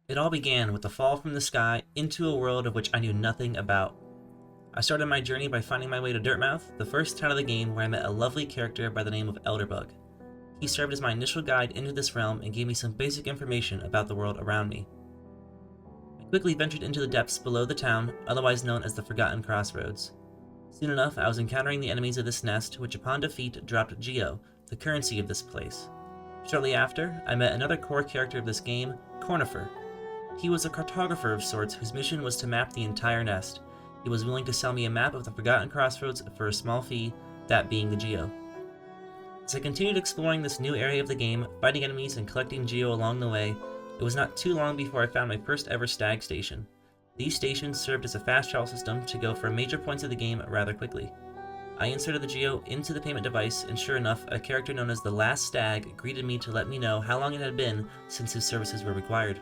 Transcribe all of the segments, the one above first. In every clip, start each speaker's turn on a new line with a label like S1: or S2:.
S1: It all began with a fall from the sky into a world of which I knew nothing about. I started my journey by finding my way to Dirtmouth, the first town of the game where I met a lovely character by the name of Elderbug. He served as my initial guide into this realm and gave me some basic information about the world around me. I quickly ventured into the depths below the town, otherwise known as the Forgotten Crossroads. Soon enough, I was encountering the enemies of this nest, which upon defeat dropped Geo, the currency of this place. Shortly after, I met another core character of this game, Cornifer. He was a cartographer of sorts whose mission was to map the entire nest. He was willing to sell me a map of the Forgotten Crossroads for a small fee, that being the Geo. As I continued exploring this new area of the game, fighting enemies and collecting Geo along the way, it was not too long before I found my first ever stag station. These stations served as a fast travel system to go from major points of the game rather quickly. I inserted the Geo into the payment device, and sure enough, a character known as the Last Stag greeted me to let me know how long it had been since his services were required.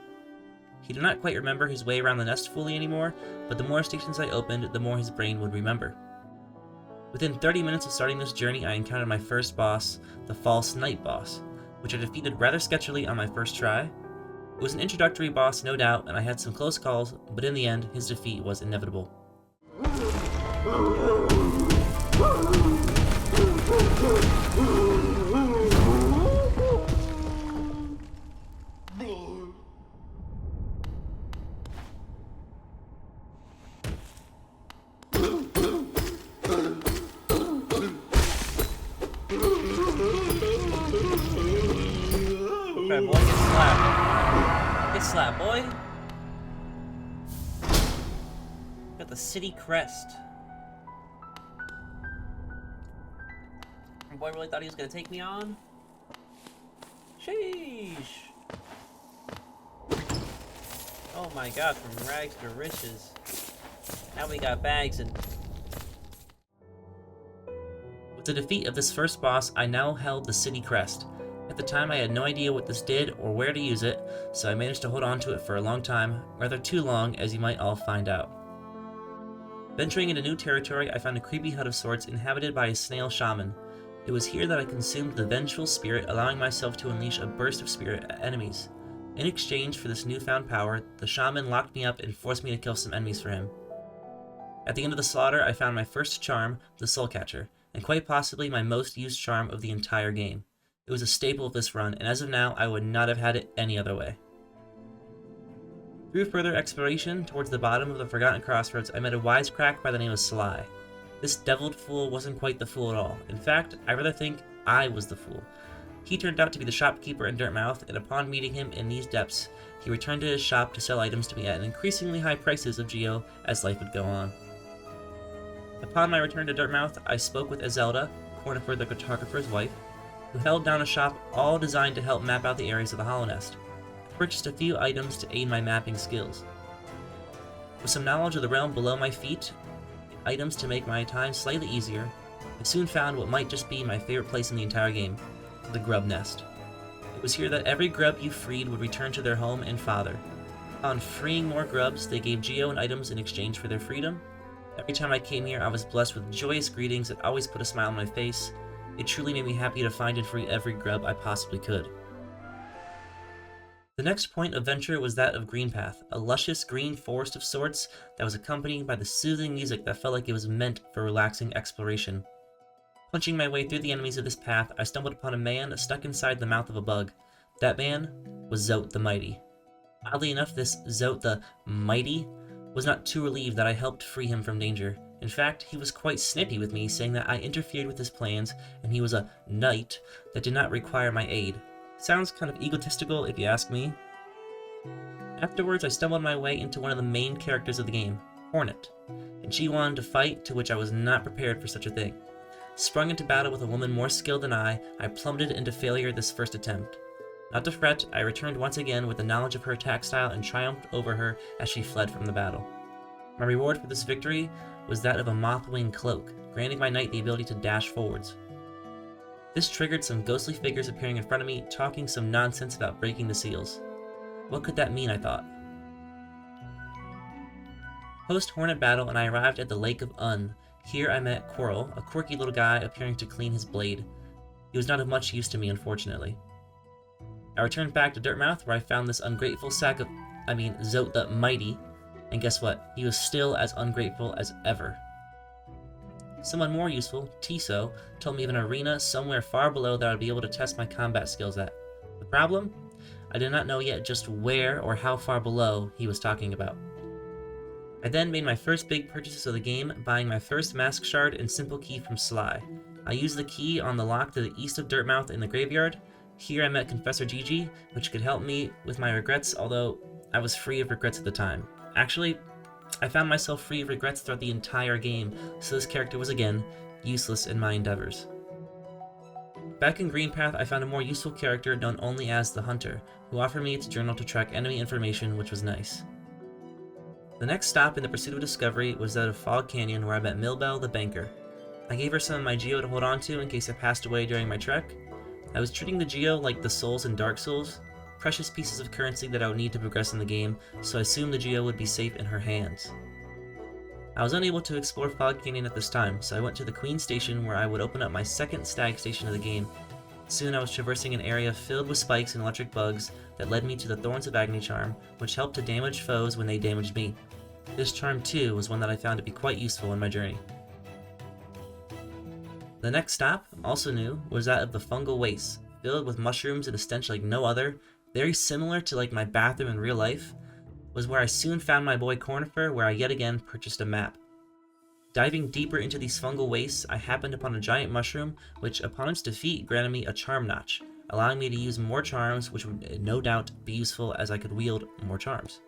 S1: He did not quite remember his way around the nest fully anymore, but the more stations I opened, the more his brain would remember. Within 30 minutes of starting this journey, I encountered my first boss, the False Night boss, which I defeated rather sketchily on my first try. It was an introductory boss, no doubt, and I had some close calls, but in the end, his defeat was inevitable. Okay, boy, get slapped. Get slapped, boy. Got the city crest. My boy really thought he was gonna take me on? Sheesh. Oh my god, from rags to riches. Now we got bags and... With the defeat of this first boss, I now held the city crest. At the time, I had no idea what this did or where to use it, so I managed to hold on to it for a long time, rather too long, as you might all find out. Venturing into new territory, I found a creepy hut of sorts inhabited by a snail shaman. It was here that I consumed the vengeful spirit, allowing myself to unleash a burst of spirit at enemies. In exchange for this newfound power, the shaman locked me up and forced me to kill some enemies for him. At the end of the slaughter, I found my first charm, the Soul Catcher, and quite possibly my most used charm of the entire game. It was a staple of this run, and as of now, I would not have had it any other way. Through further exploration towards the bottom of the Forgotten Crossroads, I met a wisecrack by the name of Sly. This deviled fool wasn't quite the fool at all. In fact, I rather think I was the fool. He turned out to be the shopkeeper in Dirtmouth, and upon meeting him in these depths, he returned to his shop to sell items to me at increasingly high prices of Geo as life would go on. Upon my return to Dirtmouth, I spoke with Azelda, Cornifer the cartographer's wife, who held down a shop all designed to help map out the areas of the Hollow Nest. I purchased a few items to aid my mapping skills. With some knowledge of the realm below my feet, items to make my time slightly easier, I soon found what might just be my favorite place in the entire game, the Grub Nest. It was here that every grub you freed would return to their home and father. Upon freeing more grubs, they gave Geo and items in exchange for their freedom. Every time I came here, I was blessed with joyous greetings that always put a smile on my face. It truly made me happy to find and free every grub I possibly could. The next point of venture was that of Greenpath, a luscious green forest of sorts that was accompanied by the soothing music that felt like it was meant for relaxing exploration. Punching my way through the enemies of this path, I stumbled upon a man stuck inside the mouth of a bug. That man was Zote the Mighty. Oddly enough, this Zote the Mighty was not too relieved that I helped free him from danger. In fact, he was quite snippy with me, saying that I interfered with his plans and he was a knight that did not require my aid. Sounds kind of egotistical if you ask me. Afterwards, I stumbled my way into one of the main characters of the game, Hornet, and she wanted to fight, to which I was not prepared for such a thing. Sprung into battle with a woman more skilled than I plummeted into failure this first attempt. Not to fret, I returned once again with the knowledge of her attack style and triumphed over her as she fled from the battle. My reward for this victory was that of a mothwing cloak, granting my knight the ability to dash forwards. This triggered some ghostly figures appearing in front of me, talking some nonsense about breaking the seals. What could that mean, I thought. Post-Hornet battle, and I arrived at the Lake of Un. Here I met Quirrell, a quirky little guy appearing to clean his blade. He was not of much use to me, unfortunately. I returned back to Dirtmouth, where I found this ungrateful sack of... Zote the Mighty, and guess what? He was still as ungrateful as ever. Someone more useful, Tiso, told me of an arena somewhere far below that I would be able to test my combat skills at. The problem? I did not know yet just where or how far below he was talking about. I then made my first big purchases of the game, buying my first Mask Shard and Simple Key from Sly. I used the key on the lock to the east of Dirtmouth in the graveyard. Here I met Confessor Gigi, which could help me with my regrets, although I was free of regrets at the time. Actually, I found myself free of regrets throughout the entire game, so this character was again useless in my endeavors. Back in Greenpath, I found a more useful character known only as the Hunter, who offered me its journal to track enemy information, which was nice. The next stop in the pursuit of discovery was that of Fog Canyon, where I met Milbell the Banker. I gave her some of my Geo to hold on to in case I passed away during my trek. I was treating the Geo like the souls in Dark Souls, precious pieces of currency that I would need to progress in the game, so I assumed the Geo would be safe in her hands. I was unable to explore Fog Canyon at this time, so I went to the Queen Station where I would open up my second stag station of the game. Soon I was traversing an area filled with spikes and electric bugs that led me to the Thorns of Agony charm, which helped to damage foes when they damaged me. This charm too was one that I found to be quite useful in my journey. The next stop, also new, was that of the Fungal Waste, filled with mushrooms and a stench like no other, very similar to like my bathroom in real life, was where I soon found my boy Cornifer, where I yet again purchased a map. Diving deeper into these fungal wastes, I happened upon a giant mushroom, which upon its defeat granted me a charm notch, allowing me to use more charms, which would no doubt be useful as I could wield more charms.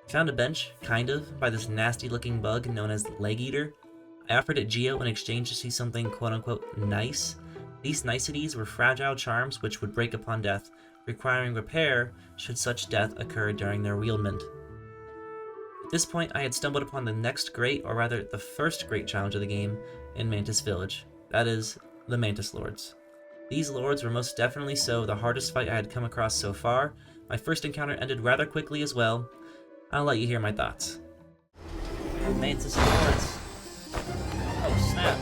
S1: I found a bench, kind of, by this nasty looking bug known as Leg Eater. I offered it Geo in exchange to see something quote unquote nice. These niceties were fragile charms which would break upon death, requiring repair should such death occur during their wieldment. At this point, I had stumbled upon the next great, or rather the first great challenge of the game in Mantis Village. That is, the Mantis Lords. These lords were most definitely so the hardest fight I had come across so far. My first encounter ended rather quickly as well. I'll let you hear my thoughts. Mantis Lords. Oh snap.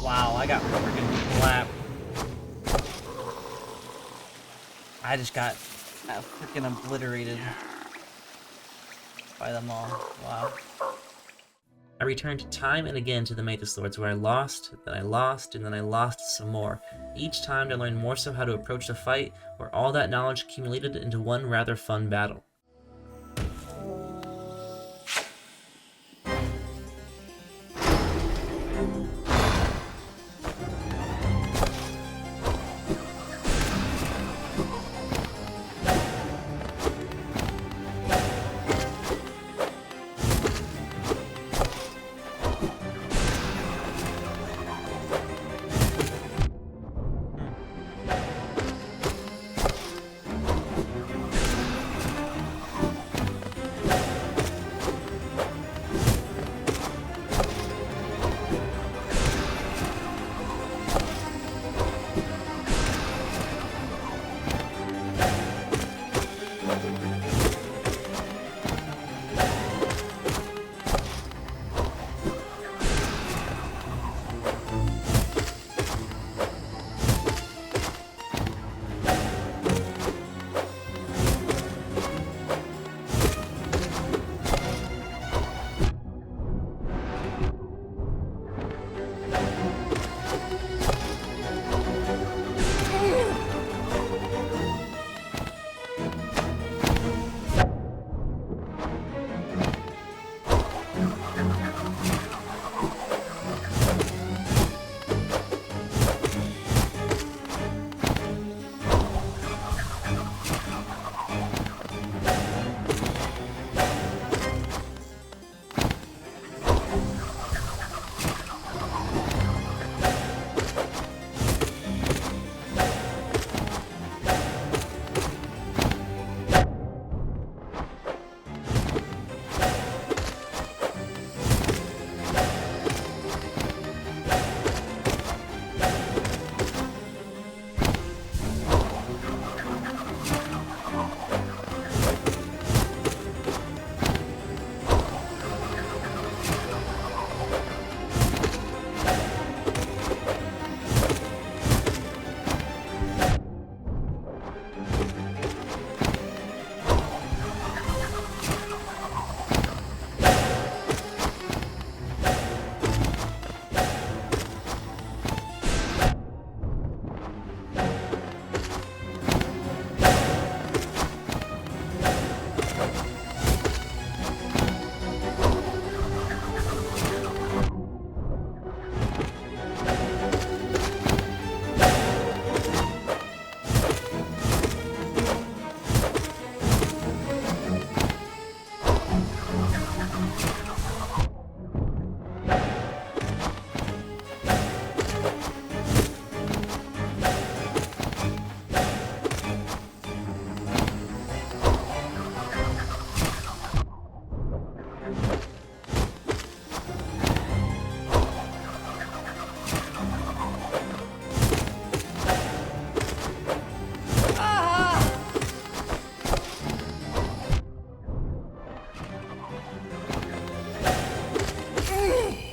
S1: Wow, I got freaking clapped. I just got freaking obliterated by them all. Wow. I returned time and again to the Mantis Lords, where I lost, then I lost, and then I lost some more. Each time I learned more so how to approach the fight, where all that knowledge accumulated into one rather fun battle.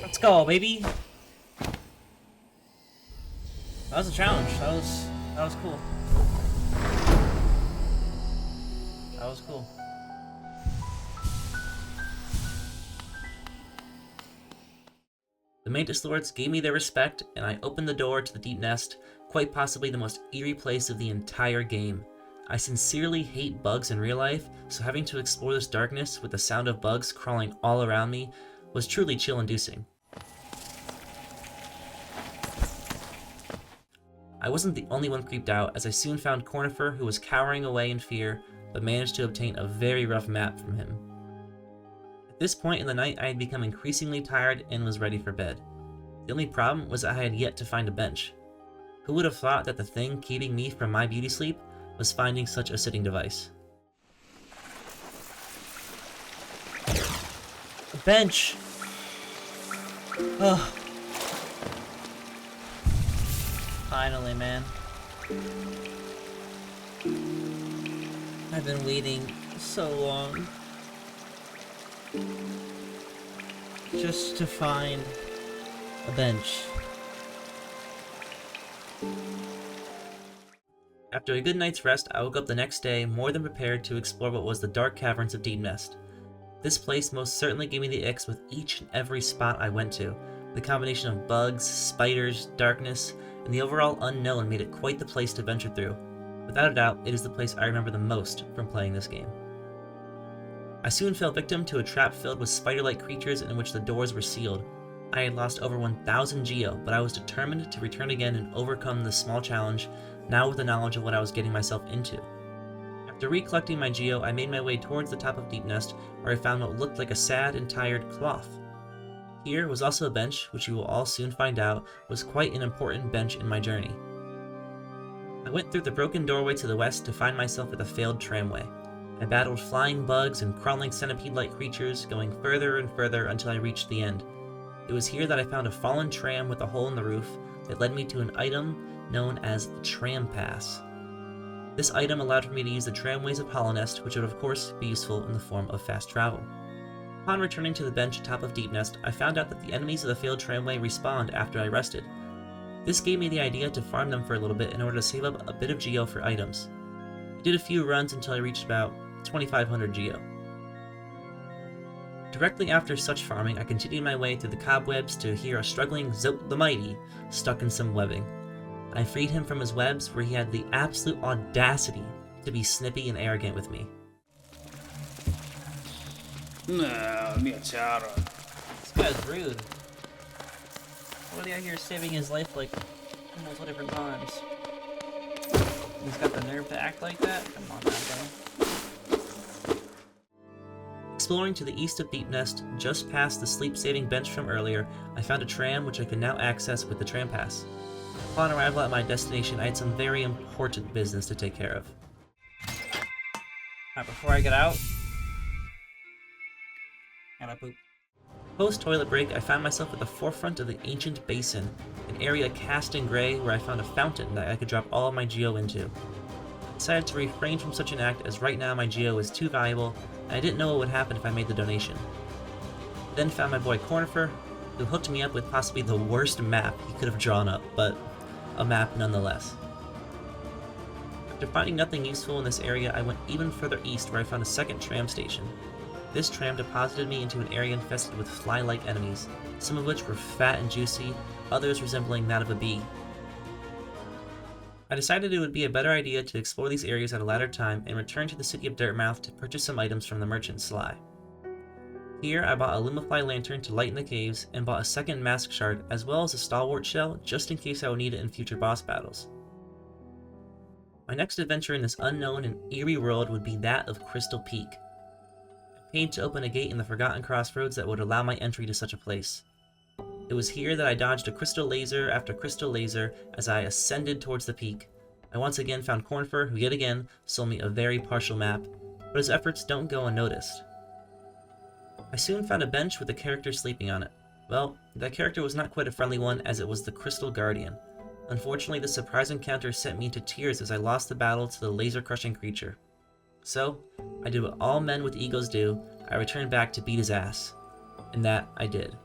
S1: Let's go, baby. That was a challenge. That was cool. That was cool. The Mantis Lords gave me their respect, and I opened the door to the Deep Nest, quite possibly the most eerie place of the entire game. I sincerely hate bugs in real life, so having to explore this darkness with the sound of bugs crawling all around me was truly chill-inducing. I wasn't the only one creeped out, as I soon found Cornifer, who was cowering away in fear, but managed to obtain a very rough map from him. At this point in the night, I had become increasingly tired and was ready for bed. The only problem was that I had yet to find a bench. Who would have thought that the thing keeping me from my beauty sleep was finding such a sitting device? A bench! Ugh. Finally, man. I've been waiting so long just to find a bench. After a good night's rest, I woke up the next day more than prepared to explore what was the dark caverns of Deep Nest. This place most certainly gave me the icks with each and every spot I went to. The combination of bugs, spiders, darkness, and the overall unknown made it quite the place to venture through. Without a doubt, it is the place I remember the most from playing this game. I soon fell victim to a trap filled with spider-like creatures in which the doors were sealed. I had lost over 1,000 Geo, but I was determined to return again and overcome this small challenge, now with the knowledge of what I was getting myself into. After recollecting my Geo, I made my way towards the top of Deep Nest, where I found what looked like a sad and tired cloth. Here was also a bench, which you will all soon find out was quite an important bench in my journey. I went through the broken doorway to the west to find myself at the failed tramway. I battled flying bugs and crawling centipede-like creatures, going further and further until I reached the end. It was here that I found a fallen tram with a hole in the roof that led me to an item known as the Tram Pass. This item allowed for me to use the tramways of Hollownest, which would of course be useful in the form of fast travel. Upon returning to the bench atop of Deep Nest, I found out that the enemies of the failed tramway respawned after I rested. This gave me the idea to farm them for a little bit in order to save up a bit of Geo for items. I did a few runs until I reached about 2,500 Geo. Directly after such farming, I continued my way through the cobwebs to hear a struggling Zote the Mighty stuck in some webbing. I freed him from his webs, where he had the absolute audacity to be snippy and arrogant with me. This guy's rude. What are they out here saving his life like multiple different times? He's got the nerve to act like that? Come on now, bro. Exploring to the east of Deep Nest, just past the sleep-saving bench from earlier, I found a tram which I could now access with the Tram Pass. Upon arrival at my destination, I had some very important business to take care of. Alright, before I get out, gotta poop. Post-toilet break, I found myself at the forefront of the ancient basin, an area cast in gray where I found a fountain that I could drop all of my Geo into. I decided to refrain from such an act, as right now my Geo is too valuable, and I didn't know what would happen if I made the donation. I then found my boy Cornifer, who hooked me up with possibly the worst map he could have drawn up, but a map nonetheless. After finding nothing useful in this area, I went even further east where I found a second tram station. This tram deposited me into an area infested with fly-like enemies, some of which were fat and juicy, others resembling that of a bee. I decided it would be a better idea to explore these areas at a later time and return to the city of Dirtmouth to purchase some items from the merchant Sly. Here I bought a Lumify lantern to lighten the caves, and bought a second mask shard as well as a stalwart shell just in case I would need it in future boss battles. My next adventure in this unknown and eerie world would be that of Crystal Peak. I paid to open a gate in the Forgotten Crossroads that would allow my entry to such a place. It was here that I dodged a crystal laser after crystal laser as I ascended towards the peak. I once again found Cornfur, who yet again sold me a very partial map, but his efforts don't go unnoticed. I soon found a bench with a character sleeping on it. Well, that character was not quite a friendly one, as it was the Crystal Guardian. Unfortunately, this surprise encounter sent me to tears as I lost the battle to the laser-crushing creature. So, I did what all men with egos do. I returned back to beat his ass. And that I did.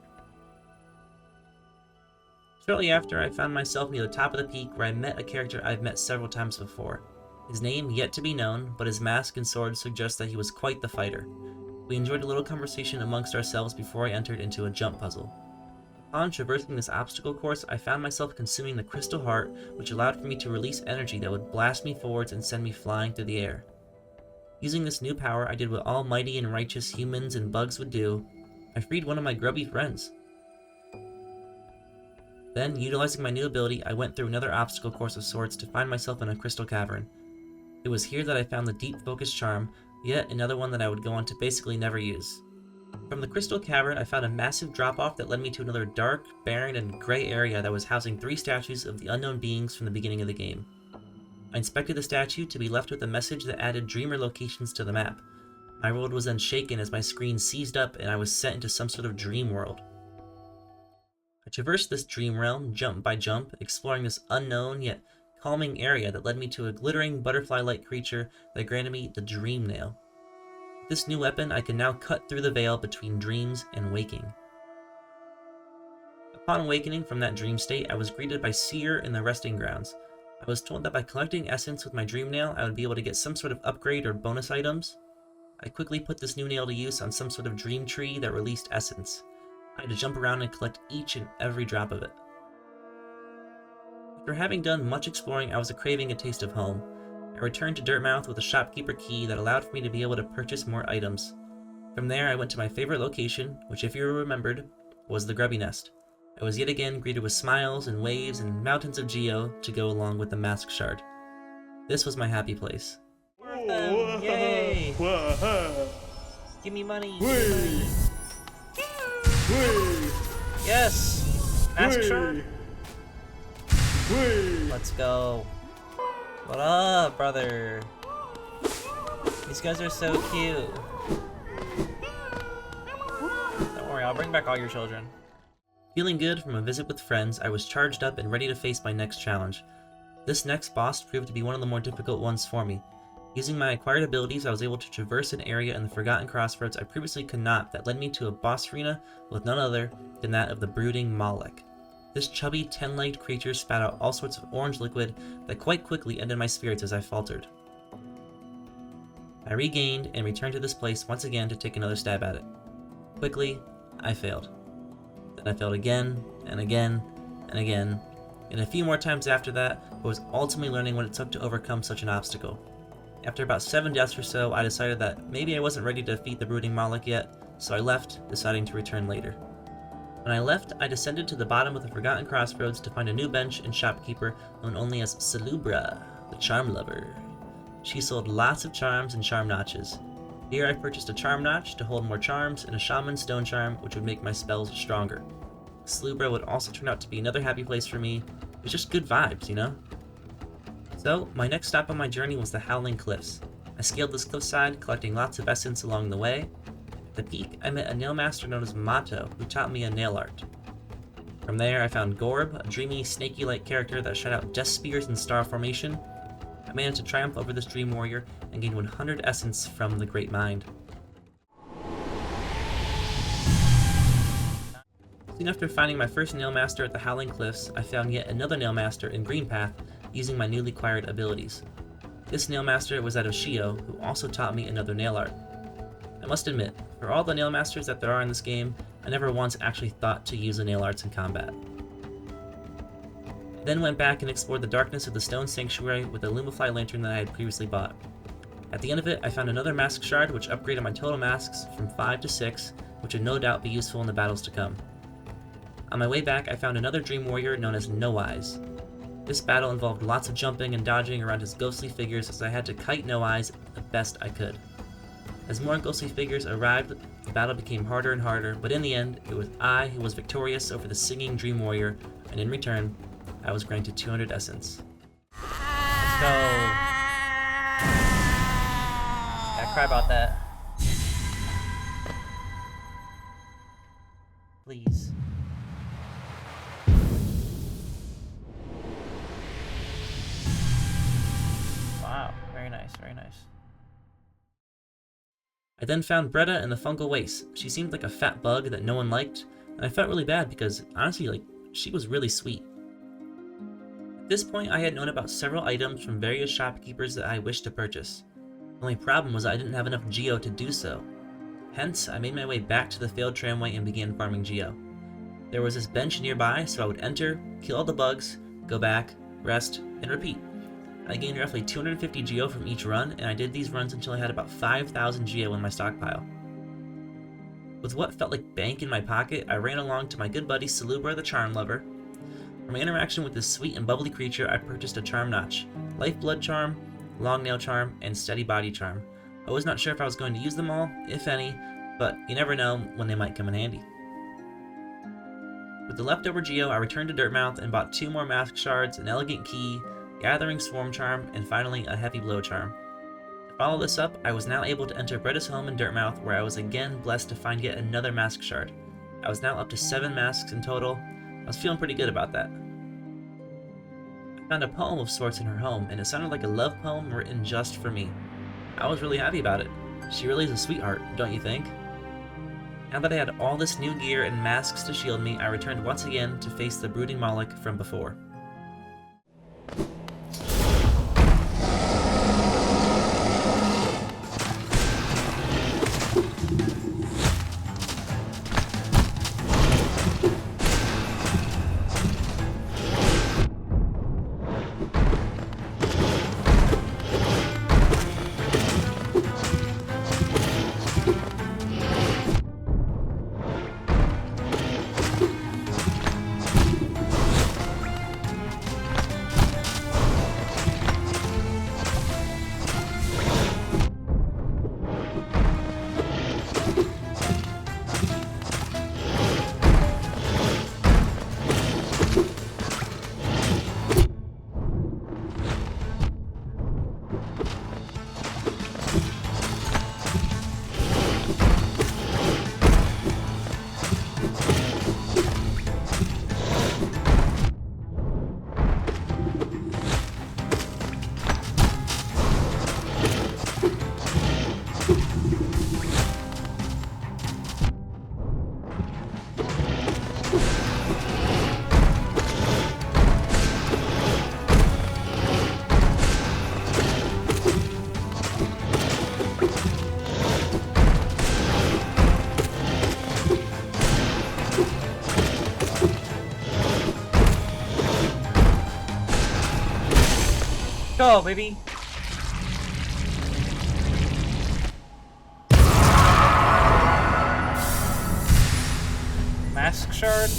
S1: Shortly after, I found myself near the top of the peak where I met a character I've met several times before. His name yet to be known, but his mask and sword suggest that he was quite the fighter. We enjoyed a little conversation amongst ourselves before I entered into a jump puzzle. Upon traversing this obstacle course, I found myself consuming the Crystal Heart, which allowed for me to release energy that would blast me forwards and send me flying through the air. Using this new power, I did what all mighty and righteous humans and bugs would do. I freed one of my grubby friends. Then, utilizing my new ability, I went through another obstacle course of sorts to find myself in a crystal cavern. It was here that I found the Deep Focus Charm, yet another one that I would go on to basically never use. From the crystal cavern, I found a massive drop-off that led me to another dark, barren, and gray area that was housing 3 statues of the unknown beings from the beginning of the game. I inspected the statue to be left with a message that added dreamer locations to the map. My world was then shaken as my screen seized up and I was sent into some sort of dream world. I traversed this dream realm, jump by jump, exploring this unknown yet calming area that led me to a glittering butterfly-like creature that granted me the Dream Nail. With this new weapon, I could now cut through the veil between dreams and waking. Upon awakening from that dream state, I was greeted by Seer in the resting grounds. I was told that by collecting essence with my Dream Nail, I would be able to get some sort of upgrade or bonus items. I quickly put this new nail to use on some sort of dream tree that released essence. I had to jump around and collect each and every drop of it. After having done much exploring, I was craving a taste of home. I returned to Dirtmouth with a shopkeeper key that allowed for me to be able to purchase more items. From there, I went to my favorite location, which if you remembered, was the Grubby Nest. I was yet again greeted with smiles and waves and mountains of Geo to go along with the Mask Shard. This was my happy place. Yay! Give me money! Give me money! Yes! Mask Shard! Let's go. What up, brother? These guys are so cute. Don't worry, I'll bring back all your children. Feeling good from a visit with friends, I was charged up and ready to face my next challenge. This next boss proved to be one of the more difficult ones for me. Using my acquired abilities, I was able to traverse an area in the Forgotten Crossroads I previously could not that led me to a boss arena with none other than that of the brooding Moloch. This chubby, 10-legged creature spat out all sorts of orange liquid that quite quickly ended my spirits as I faltered. I regained and returned to this place once again to take another stab at it. Quickly, I failed. Then I failed again, and again, and again, and a few more times after that, but was ultimately learning what it took to overcome such an obstacle. After about 7 deaths or so, I decided that maybe I wasn't ready to defeat the brooding Moloch yet, so I left, deciding to return later. When I left, I descended to the bottom of the Forgotten Crossroads to find a new bench and shopkeeper known only as Salubra, the Charm Lover. She sold lots of charms and charm notches. Here I purchased a charm notch to hold more charms and a shaman stone charm which would make my spells stronger. Salubra would also turn out to be another happy place for me. It was just good vibes, you know? So, my next stop on my journey was the Howling Cliffs. I scaled this cliffside, collecting lots of essence along the way. At the peak, I met a nail master known as Mato, who taught me a nail art. From there, I found Gorb, a dreamy, snaky-like character that shot out death spears in star formation. I managed to triumph over this dream warrior and gained 100 essence from the Great Mind. Soon after finding my first nail master at the Howling Cliffs, I found yet another nail master in Greenpath using my newly acquired abilities. This nail master was that of Shio, who also taught me another nail art. I must admit, for all the nail masters that there are in this game, I never once actually thought to use the nail arts in combat. I then went back and explored the darkness of the Stone Sanctuary with the Lumify lantern that I had previously bought. At the end of it, I found another mask shard which upgraded my total masks from 5 to 6, which would no doubt be useful in the battles to come. On my way back, I found another dream warrior known as No Eyes. This battle involved lots of jumping and dodging around his ghostly figures as I had to kite No Eyes the best I could. As more ghostly figures arrived, the battle became harder and harder, but in the end, it was I who was victorious over the singing Dream Warrior, and in return, I was granted 200 essence.
S2: Let's go. Gotta cry about that.
S1: Please.
S2: Wow, very nice, very nice.
S1: I then found Bretta in the fungal waste. She seemed like a fat bug that no one liked, and I felt really bad because, honestly, she was really sweet. At this point, I had known about several items from various shopkeepers that I wished to purchase. The only problem was I didn't have enough Geo to do so. Hence, I made my way back to the failed tramway and began farming Geo. There was this bench nearby, so I would enter, kill all the bugs, go back, rest, and repeat. I gained roughly 250 Geo from each run, and I did these runs until I had about 5,000 Geo in my stockpile. With what felt like bank in my pocket, I ran along to my good buddy Salubra the Charm Lover. For my interaction with this sweet and bubbly creature, I purchased a Charm Notch, Lifeblood Charm, Long Nail Charm, and Steady Body Charm. I was not sure if I was going to use them all, if any, but you never know when they might come in handy. With the leftover Geo, I returned to Dirtmouth and bought 2 more Mask Shards, an Elegant Key, Gathering Swarm Charm, and finally a Heavy Blow Charm. To follow this up, I was now able to enter Bretta's home in Dirtmouth, where I was again blessed to find yet another Mask Shard. I was now up to 7 masks in total. I was feeling pretty good about that. I found a poem of sorts in her home, and it sounded like a love poem written just for me. I was really happy about it. She really is a sweetheart, don't you think? Now that I had all this new gear and masks to shield me, I returned once again to face the brooding Moloch from before.
S2: Go, baby! Mask Shard?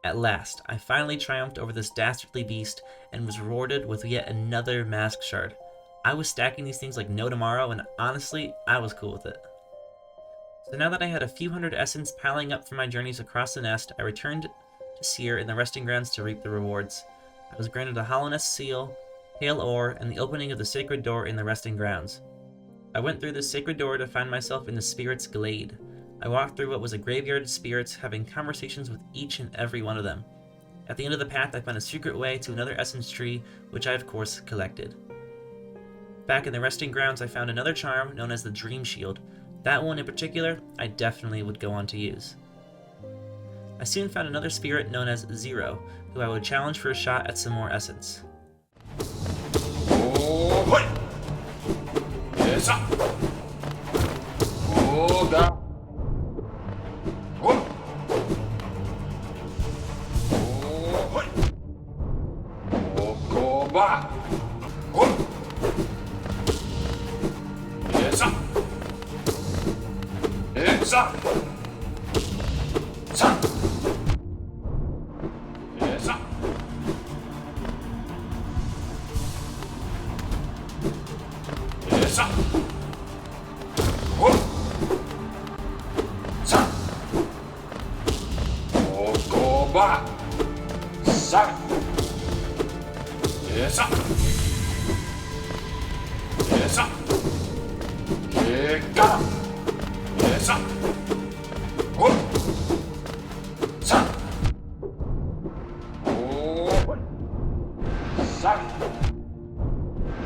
S1: At last, I finally triumphed over this dastardly beast and was rewarded with yet another Mask Shard. I was stacking these things like no tomorrow, and honestly, I was cool with it. So now that I had a few hundred essence piling up from my journeys across the nest, I returned to Seer in the resting grounds to reap the rewards. I was granted a Hollowness Seal, Pale Ore, and the opening of the sacred door in the resting grounds. I went through this sacred door to find myself in the Spirit's Glade. I walked through what was a graveyard of spirits, having conversations with each and every one of them. At the end of the path, I found a secret way to another essence tree, which I of course collected. Back in the resting grounds, I found another charm known as the Dream Shield. That one in particular, I definitely would go on to use. I soon found another spirit known as Zero, who I would challenge for a shot at some more essence.
S3: Oh, boy. Yes, up. Oh, down. Oh, boy. Oh, go back. Oh. Yes, up. Yes, up. Yes, up. Yes, up. Whoop. Sa. Go back. Sa. Yes, up. Yes, up. Kick up. Yes, up. Whoop. Sa. Whoop. Sa.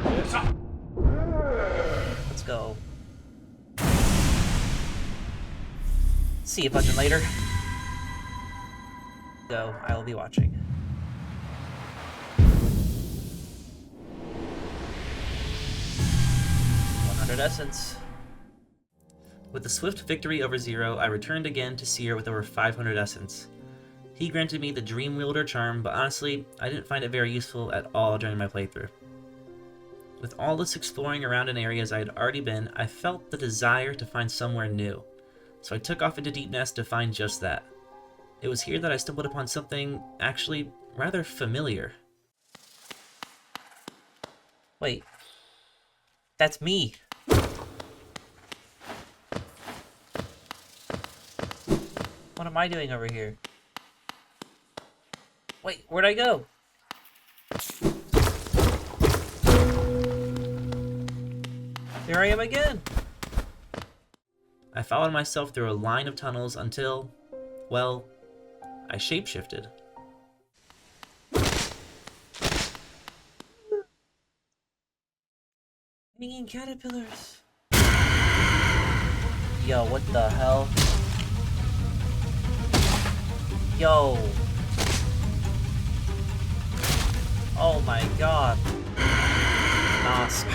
S3: Yes, up.
S2: Let's go. See you, button later. Go. I will be watching. Essence.
S1: With a swift victory over Zero, I returned again to Seer with over 500 essence. He granted me the Dream Wielder charm, but honestly, I didn't find it very useful at all during my playthrough. With all this exploring around in areas I had already been, I felt the desire to find somewhere new, so I took off into Deep Nest to find just that. It was here that I stumbled upon something actually rather familiar.
S2: Wait. That's me. What am I doing over here? Wait, where'd I go? There I am again!
S1: I followed myself through a line of tunnels until, well, I shapeshifted.
S2: Mean caterpillars. Yo, what the hell? Yo. Oh my god. Nosk.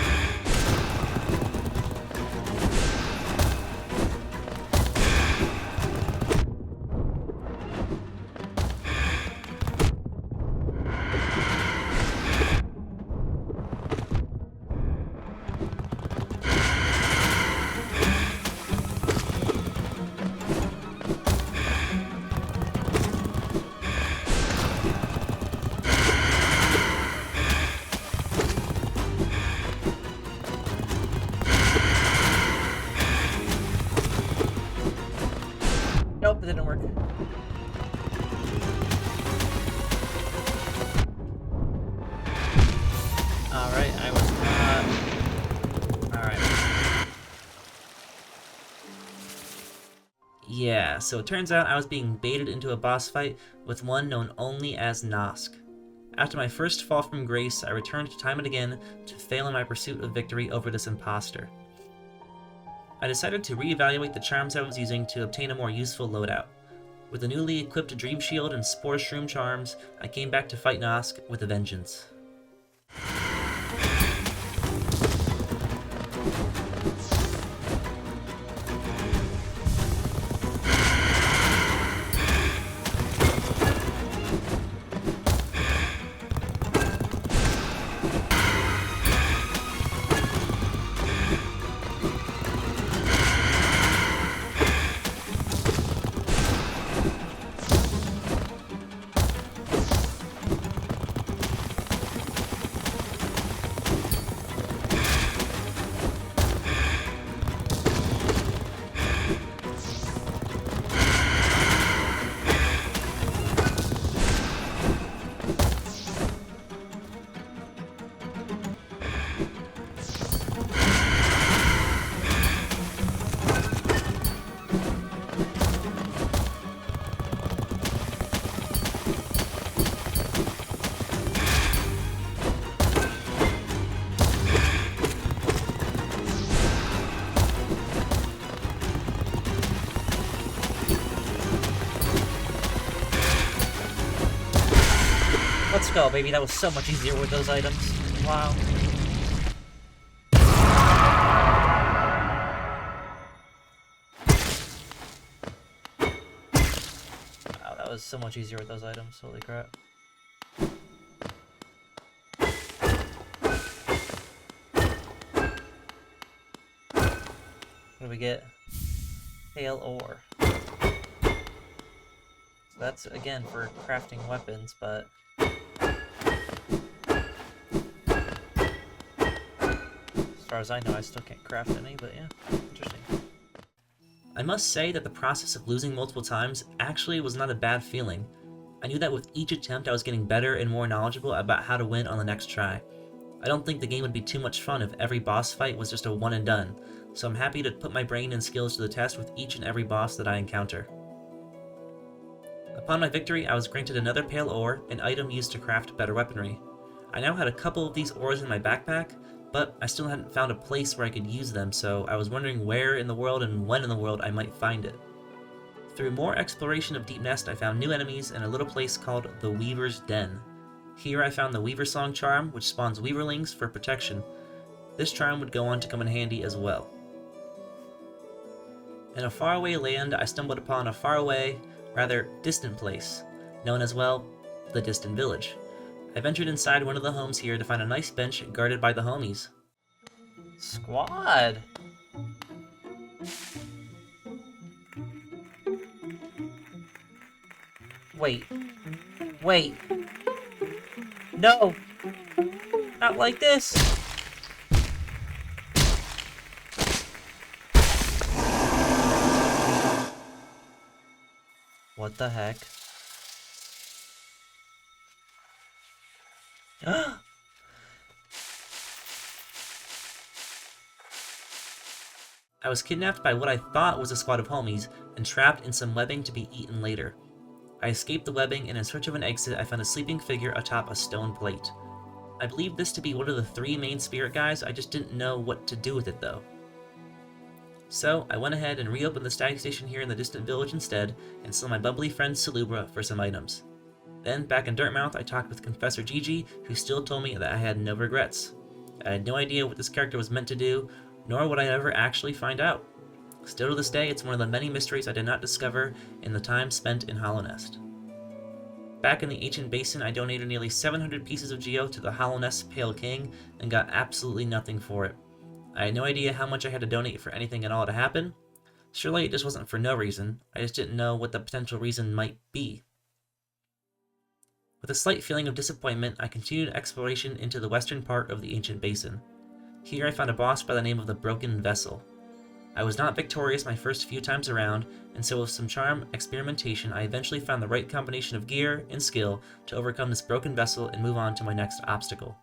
S2: Nope, it didn't work. Alright, I was Alright.
S1: Yeah, so it turns out I was being baited into a boss fight with one known only as Nosk. After my first fall from grace, I returned time and again to fail in my pursuit of victory over this imposter. I decided to reevaluate the charms I was using to obtain a more useful loadout. With the newly equipped Dream Shield and Spore Shroom charms, I came back to fight Nosk with a vengeance.
S2: Let's go, baby. That was so much easier with those items. Wow. Wow, that was so much easier with those items. Holy crap. What do we get? Pale ore. So that's, again, for crafting weapons, but... far as I know, I still can't craft any, but yeah, interesting.
S1: I must say that the process of losing multiple times actually was not a bad feeling. I knew that with each attempt I was getting better and more knowledgeable about how to win on the next try. I don't think the game would be too much fun if every boss fight was just a one and done, so I'm happy to put my brain and skills to the test with each and every boss that I encounter. Upon my victory, I was granted another pale ore, an item used to craft better weaponry. I now had a couple of these ores in my backpack, but I still hadn't found a place where I could use them, so I was wondering where in the world and when in the world I might find it. Through more exploration of Deep Nest, I found new enemies in a little place called the Weaver's Den. Here I found the Weaver Song charm, which spawns Weaverlings for protection. This charm would go on to come in handy as well. In a faraway land, I stumbled upon a faraway, rather distant place, known as, well, the Distant Village. I ventured inside one of the homes here to find a nice bench guarded by the homies.
S2: Squad! Wait. Wait. No! Not like this! What the heck?
S1: I was kidnapped by what I thought was a squad of homies and trapped in some webbing to be eaten later. I escaped the webbing, and in search of an exit, I found a sleeping figure atop a stone plate. I believed this to be one of the 3 main spirit guys, I just didn't know what to do with it though. So, I went ahead and reopened the stag station here in the distant village instead, and sold my bubbly friend Salubra for some items. Then, back in Dirtmouth, I talked with Confessor Gigi, who still told me that I had no regrets. I had no idea what this character was meant to do, nor would I ever actually find out. Still to this day, it's one of the many mysteries I did not discover in the time spent in Hollow Nest. Back in the ancient basin, I donated nearly 700 pieces of geo to the Hollow Nest Pale King, and got absolutely nothing for it. I had no idea how much I had to donate for anything at all to happen. Surely it just wasn't for no reason, I just didn't know what the potential reason might be. With a slight feeling of disappointment, I continued exploration into the western part of the ancient basin. Here I found a boss by the name of the Broken Vessel. I was not victorious my first few times around, and so with some charm experimentation I eventually found the right combination of gear and skill to overcome this broken vessel and move on to my next obstacle.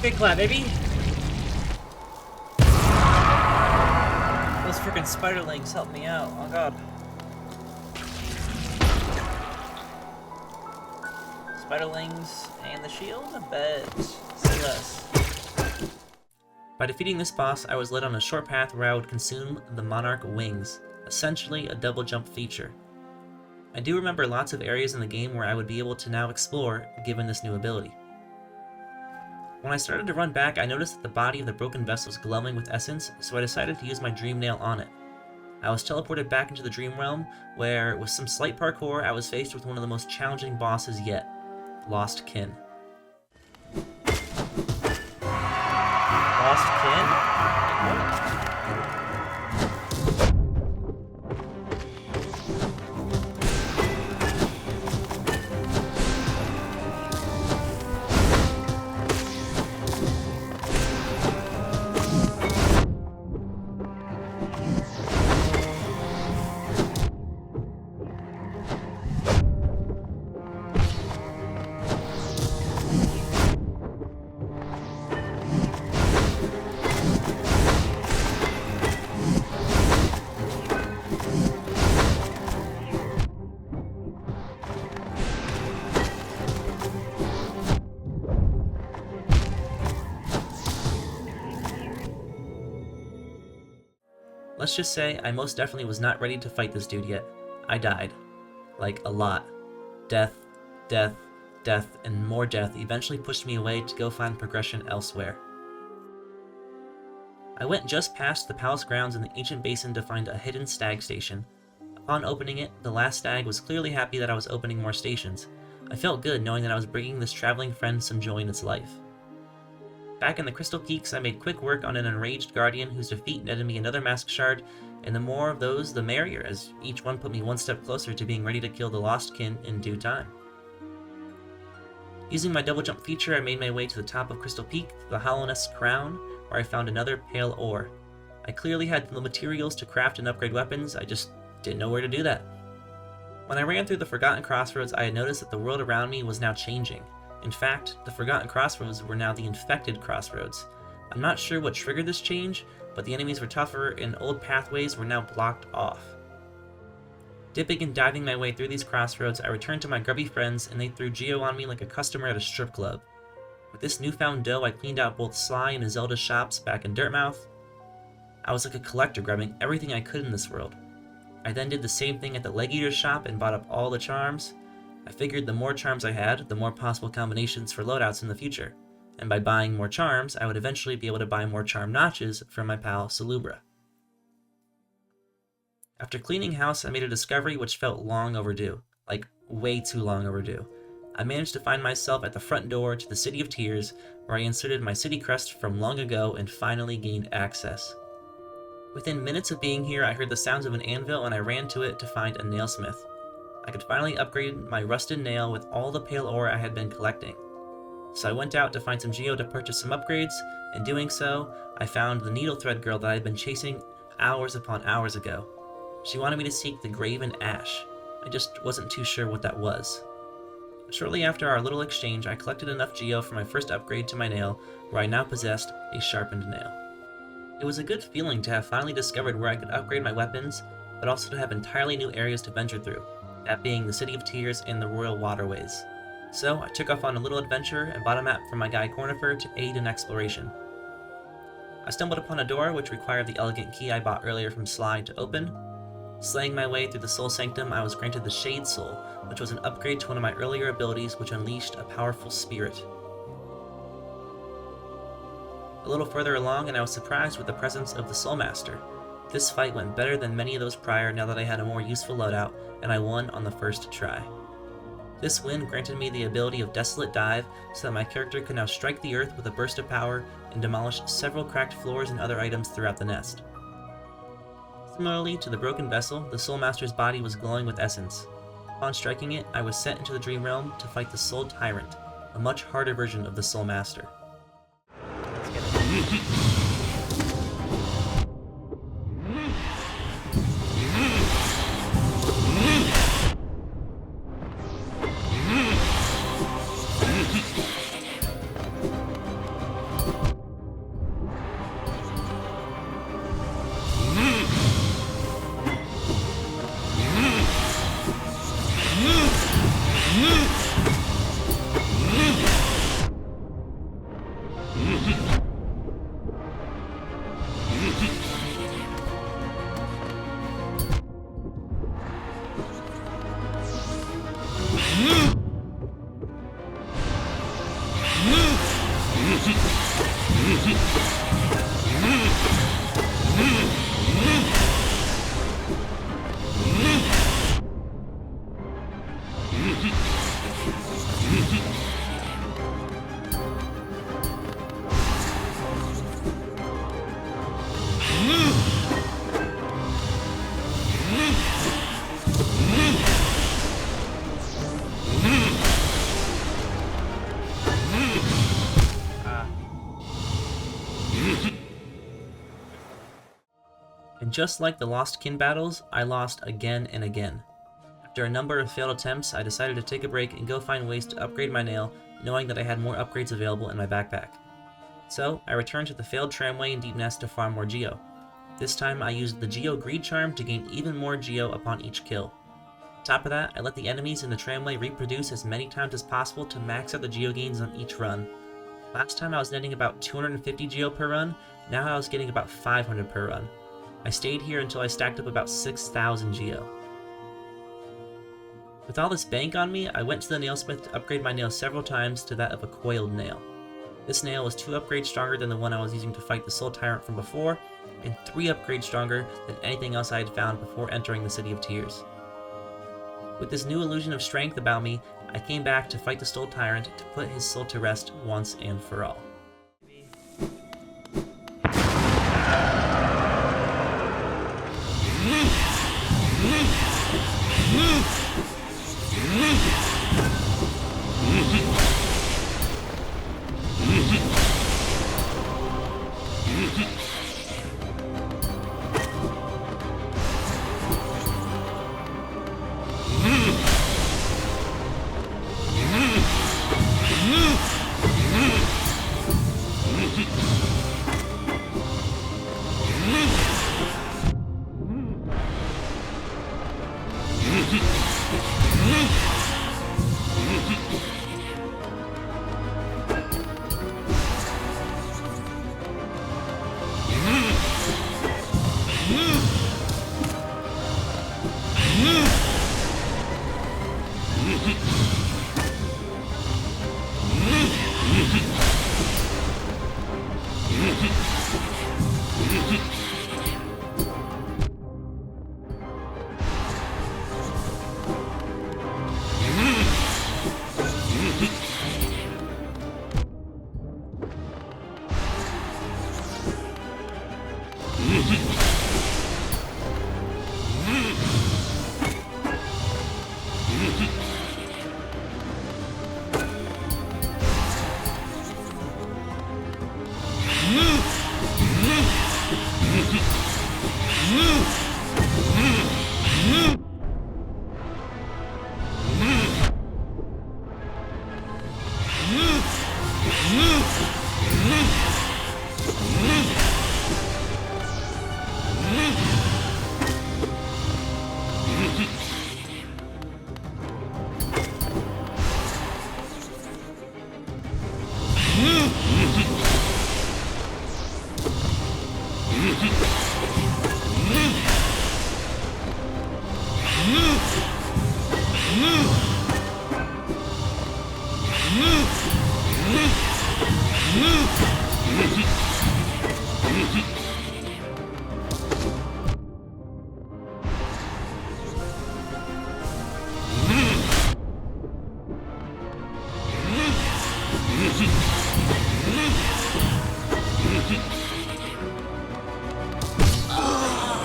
S2: Big clap, baby! Those freaking spiderlings help me out, oh god. Spiderlings and the shield? I bet. See less.
S1: By defeating this boss, I was led on a short path where I would consume the Monarch Wings, essentially a double jump feature. I do remember lots of areas in the game where I would be able to now explore, given this new ability. When I started to run back, I noticed that the body of the broken vessel was glowing with essence, so I decided to use my dream nail on it. I was teleported back into the dream realm, where, with some slight parkour, I was faced with one of the most challenging bosses yet, Lost Kin.
S2: Lost Kin?
S1: Let's just say I most definitely was not ready to fight this dude yet. I died. Like, a lot. Death, death, death, and more death eventually pushed me away to go find progression elsewhere. I went just past the palace grounds in the ancient basin to find a hidden stag station. Upon opening it, the last stag was clearly happy that I was opening more stations. I felt good knowing that I was bringing this traveling friend some joy in its life. Back in the Crystal Peaks, I made quick work on an enraged guardian whose defeat netted me another mask shard, and the more of those the merrier, as each one put me one step closer to being ready to kill the Lost Kin in due time. Using my double jump feature, I made my way to the top of Crystal Peak, the Hollowness Crown, where I found another pale ore. I clearly had the materials to craft and upgrade weapons, I just didn't know where to do that. When I ran through the Forgotten Crossroads, I had noticed that the world around me was now changing. In fact, the Forgotten Crossroads were now the Infected Crossroads. I'm not sure what triggered this change, but the enemies were tougher and old pathways were now blocked off. Dipping and diving my way through these crossroads, I returned to my grubby friends and they threw Geo on me like a customer at a strip club. With this newfound dough, I cleaned out both Sly and Zelda's shops back in Dirtmouth. I was like a collector grabbing everything I could in this world. I then did the same thing at the Leg Eater's shop and bought up all the charms. I figured the more charms I had, the more possible combinations for loadouts in the future, and by buying more charms, I would eventually be able to buy more charm notches from my pal Salubra. After cleaning house, I made a discovery which felt long overdue, like way too long overdue. I managed to find myself at the front door to the City of Tears, where I inserted my city crest from long ago and finally gained access. Within minutes of being here, I heard the sounds of an anvil and I ran to it to find a nailsmith. I could finally upgrade my rusted nail with all the pale ore I had been collecting. So I went out to find some Geo to purchase some upgrades. In doing so, I found the needle thread girl that I had been chasing hours upon hours ago. She wanted me to seek the Graven Ash. I just wasn't too sure what that was. Shortly after our little exchange, I collected enough Geo for my first upgrade to my nail, where I now possessed a sharpened nail. It was a good feeling to have finally discovered where I could upgrade my weapons, but also to have entirely new areas to venture through, that being the City of Tears and the Royal Waterways. So I took off on a little adventure and bought a map from my guy Cornifer to aid in exploration. I stumbled upon a door which required the elegant key I bought earlier from Sly to open. Slaying my way through the Soul Sanctum, I was granted the Shade Soul, which was an upgrade to one of my earlier abilities which unleashed a powerful spirit. A little further along and I was surprised with the presence of the Soul Master. This fight went better than many of those prior now that I had a more useful loadout, and I won on the first try. This win granted me the ability of Desolate Dive so that my character could now strike the earth with a burst of power and demolish several cracked floors and other items throughout the nest. Similarly to the broken vessel, the Soul Master's body was glowing with essence. Upon striking it, I was sent into the Dream Realm to fight the Soul Tyrant, a much harder version of the Soul Master.
S2: Let's get it.
S1: Just like the Lost Kin battles, I lost again and again. After a number of failed attempts, I decided to take a break and go find ways to upgrade my nail, knowing that I had more upgrades available in my backpack. So, I returned to the failed tramway in Deep Nest to farm more Geo. This time, I used the Geo Greed Charm to gain even more Geo upon each kill. On top of that, I let the enemies in the tramway reproduce as many times as possible to max out the Geo gains on each run. Last time I was netting about 250 Geo per run, now I was getting about 500 per run. I stayed here until I stacked up about 6,000 Geo. With all this bank on me, I went to the nailsmith to upgrade my nail several times to that of a coiled nail. This nail was 2 upgrades stronger than the one I was using to fight the Soul Tyrant from before, and 3 upgrades stronger than anything else I had found before entering the City of Tears. With this new illusion of strength about me, I came back to fight the Soul Tyrant to put his soul to rest once and for all.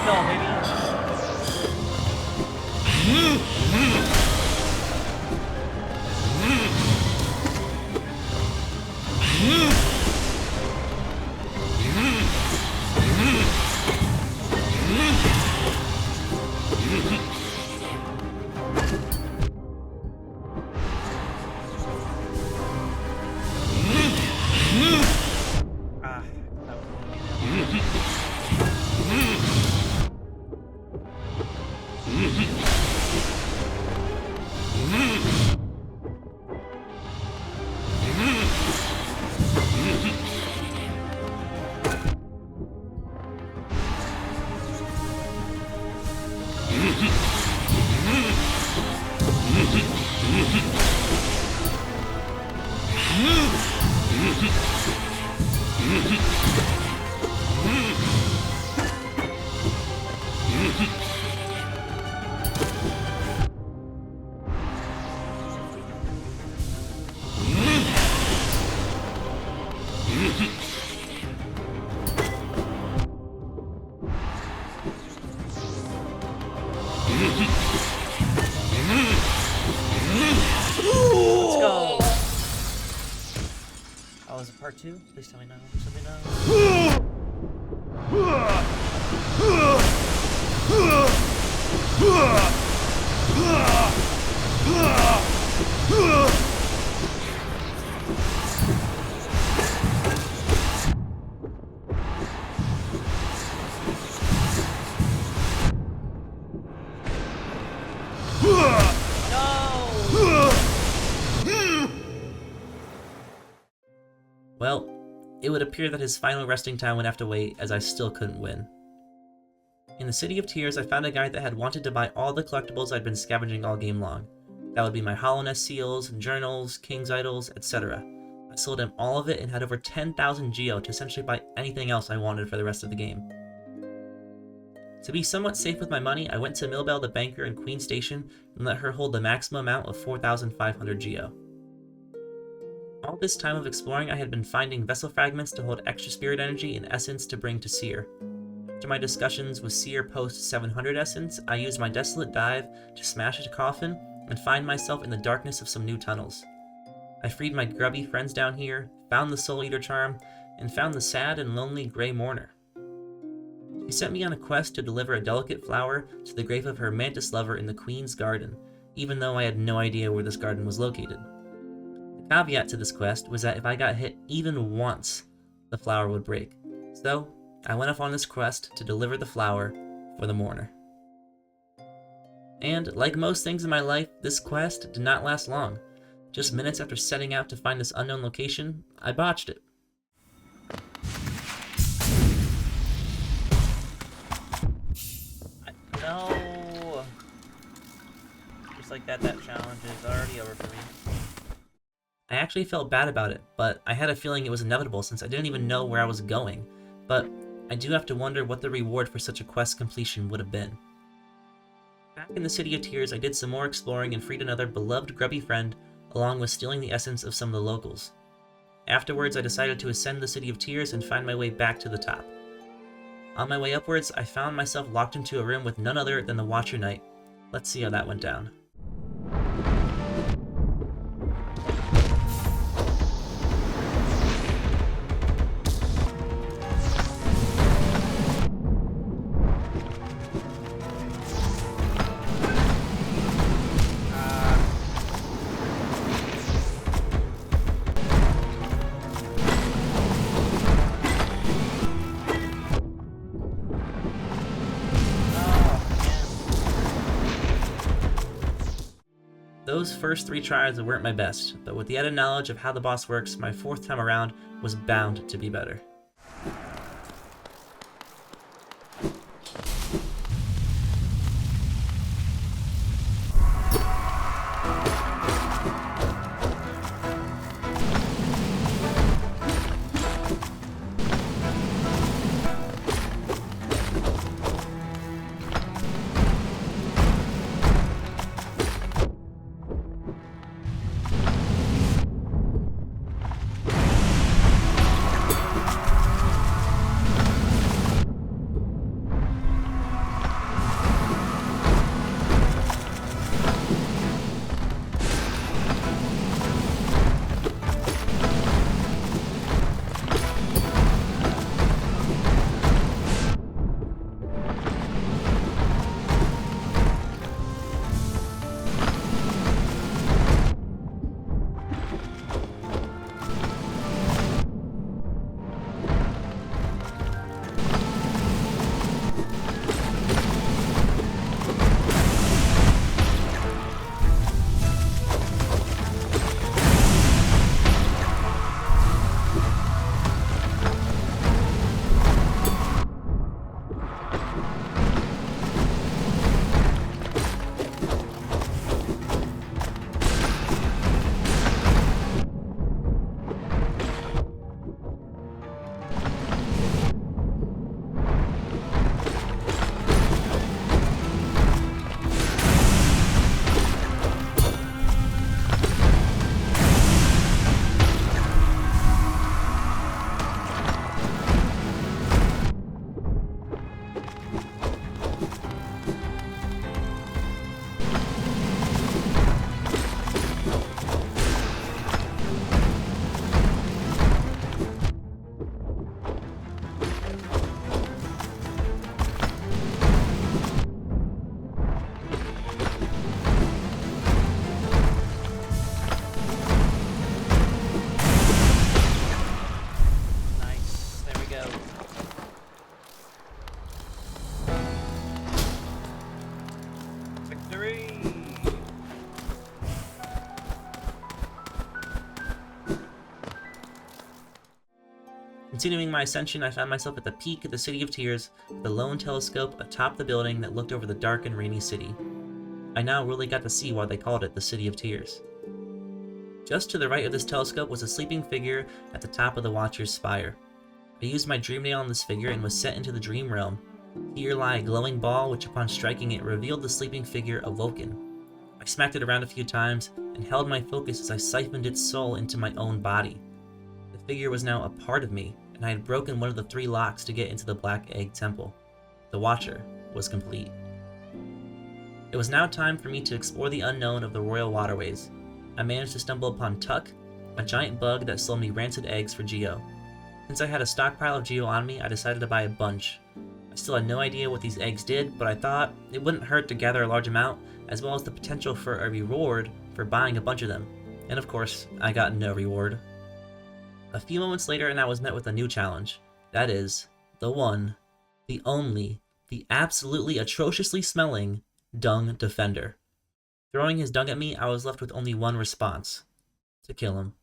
S2: No, maybe. Ah, that was one Let's go. Oh, is it part 2? Please tell me no. Please tell me no.
S1: Well, it would appear that his final resting time would have to wait, as I still couldn't win. In the City of Tears, I found a guy that had wanted to buy all the collectibles I'd been scavenging all game long. That would be my Hollowness seals, journals, King's Idols, etc. I sold him all of it and had over 10,000 Geo to essentially buy anything else I wanted for the rest of the game. To be somewhat safe with my money, I went to Milbell the banker in Queen Station and let her hold the maximum amount of 4,500 Geo. All this time of exploring, I had been finding vessel fragments to hold extra spirit energy and essence to bring to Seer. After my discussions with Seer post 700 essence, I used my Desolate Dive to smash a coffin and find myself in the darkness of some new tunnels. I freed my grubby friends down here, found the Soul Eater charm, and found the sad and lonely Grey Mourner. She sent me on a quest to deliver a delicate flower to the grave of her mantis lover in the Queen's Garden, even though I had no idea where this garden was located. The caveat to this quest was that if I got hit even once, the flower would break. So, I went off on this quest to deliver the flower for the mourner. And, like most things in my life, this quest did not last long. Just minutes after setting out to find this unknown location, I botched it.
S2: No! Just like that challenge is already over for me.
S1: I actually felt bad about it, but I had a feeling it was inevitable since I didn't even know where I was going. But I do have to wonder what the reward for such a quest completion would have been. Back in the City of Tears, I did some more exploring and freed another beloved grubby friend, along with stealing the essence of some of the locals. Afterwards, I decided to ascend the City of Tears and find my way back to the top. On my way upwards, I found myself locked into a room with none other than the Watcher Knight. Let's see how that went down. Those first 3 tries weren't my best, but with the added knowledge of how the boss works, my 4th time around was bound to be better. Continuing my ascension, I found myself at the peak of the City of Tears, with a lone telescope atop the building that looked over the dark and rainy city. I now really got to see why they called it the City of Tears. Just to the right of this telescope was a sleeping figure at the top of the Watcher's spire. I used my dream nail on this figure and was sent into the dream realm. Here lay a glowing ball which upon striking it revealed the sleeping figure awoken. I smacked it around a few times and held my focus as I siphoned its soul into my own body. The figure was now a part of me, and I had broken one of the 3 locks to get into the Black Egg Temple. The Watcher was complete. It was now time for me to explore the unknown of the royal waterways. I managed to stumble upon Tuck, a giant bug that sold me rancid eggs for Geo. Since I had a stockpile of Geo on me, I decided to buy a bunch. I still had no idea what these eggs did, but I thought it wouldn't hurt to gather a large amount, as well as the potential for a reward for buying a bunch of them. And of course, I got no reward. A few moments later, and I was met with a new challenge. That is, the one, the only, the absolutely atrociously smelling Dung Defender. Throwing his dung at me, I was left with only one response: to kill him.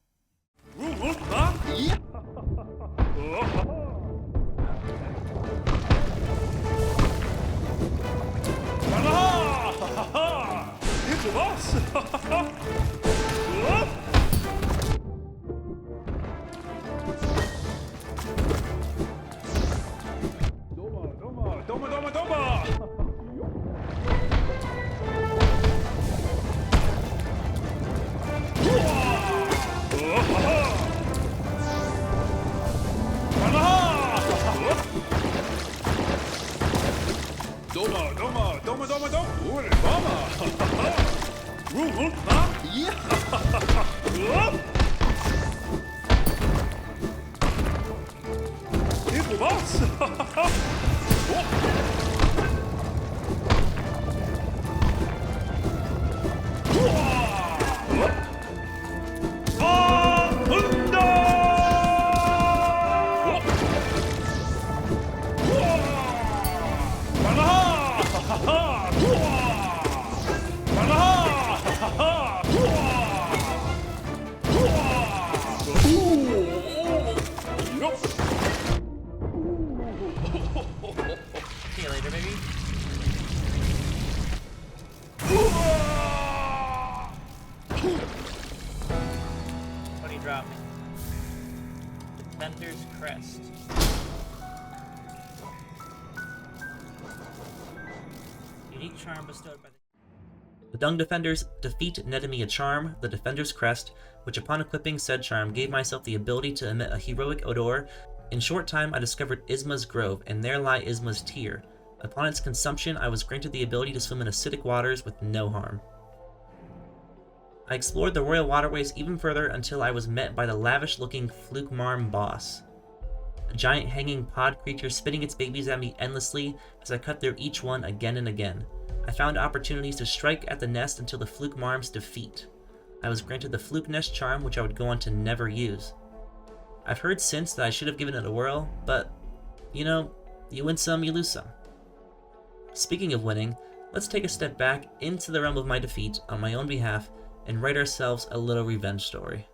S1: See you later, baby. What do you drop me? Defender's Crest. Unique charm bestowed by the Dung Defender's defeat netted me a charm, the Defender's Crest, which upon equipping said charm gave myself the ability to emit a heroic odor. In short time, I discovered Isma's Grove, and there lie Isma's Tear. Upon its consumption, I was granted the ability to swim in acidic waters with no harm. I explored the royal waterways even further until I was met by the lavish-looking Flukmarm boss. A giant hanging pod creature spitting its babies at me endlessly as I cut through each one again and again. I found opportunities to strike at the nest until the Flukmarm's defeat. I was granted the Fluke Nest charm, which I would go on to never use. I've heard since that I should have given it a whirl, but, you know, you win some, you lose some. Speaking of winning, let's take a step back into the realm of my defeat on my own behalf and write ourselves a little revenge story.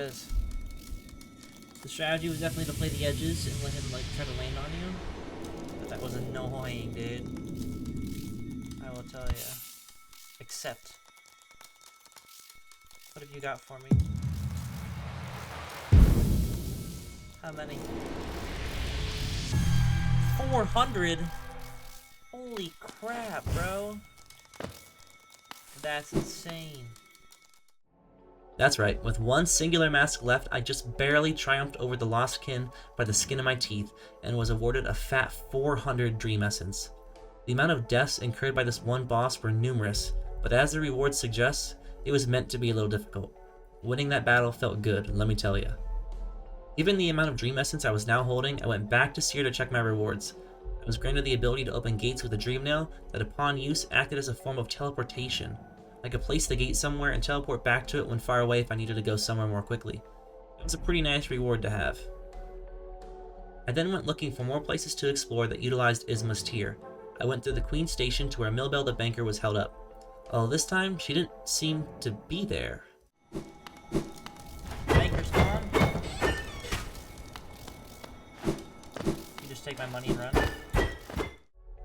S2: was. The strategy was definitely to play the edges and let him like try to land on you. But that was annoying, dude. I will tell ya. Except. What have you got for me? How many? 400? Holy crap, bro. That's insane.
S1: That's right, with one singular mask left, I just barely triumphed over the lost kin by the skin of my teeth and was awarded a fat 400 Dream Essence. The amount of deaths incurred by this one boss were numerous, but as the reward suggests, it was meant to be a little difficult. Winning that battle felt good, let me tell ya. Given the amount of Dream Essence I was now holding, I went back to Seer to check my rewards. I was granted the ability to open gates with a Dream Nail that upon use acted as a form of teleportation. I could place the gate somewhere and teleport back to it when far away if I needed to go somewhere more quickly. It was a pretty nice reward to have. I then went looking for more places to explore that utilized Isma's tier. I went through the Queen's Station to where Milbell the banker was held up. Although this time, she didn't seem to be there.
S2: Banker's gone. You just take my money and run.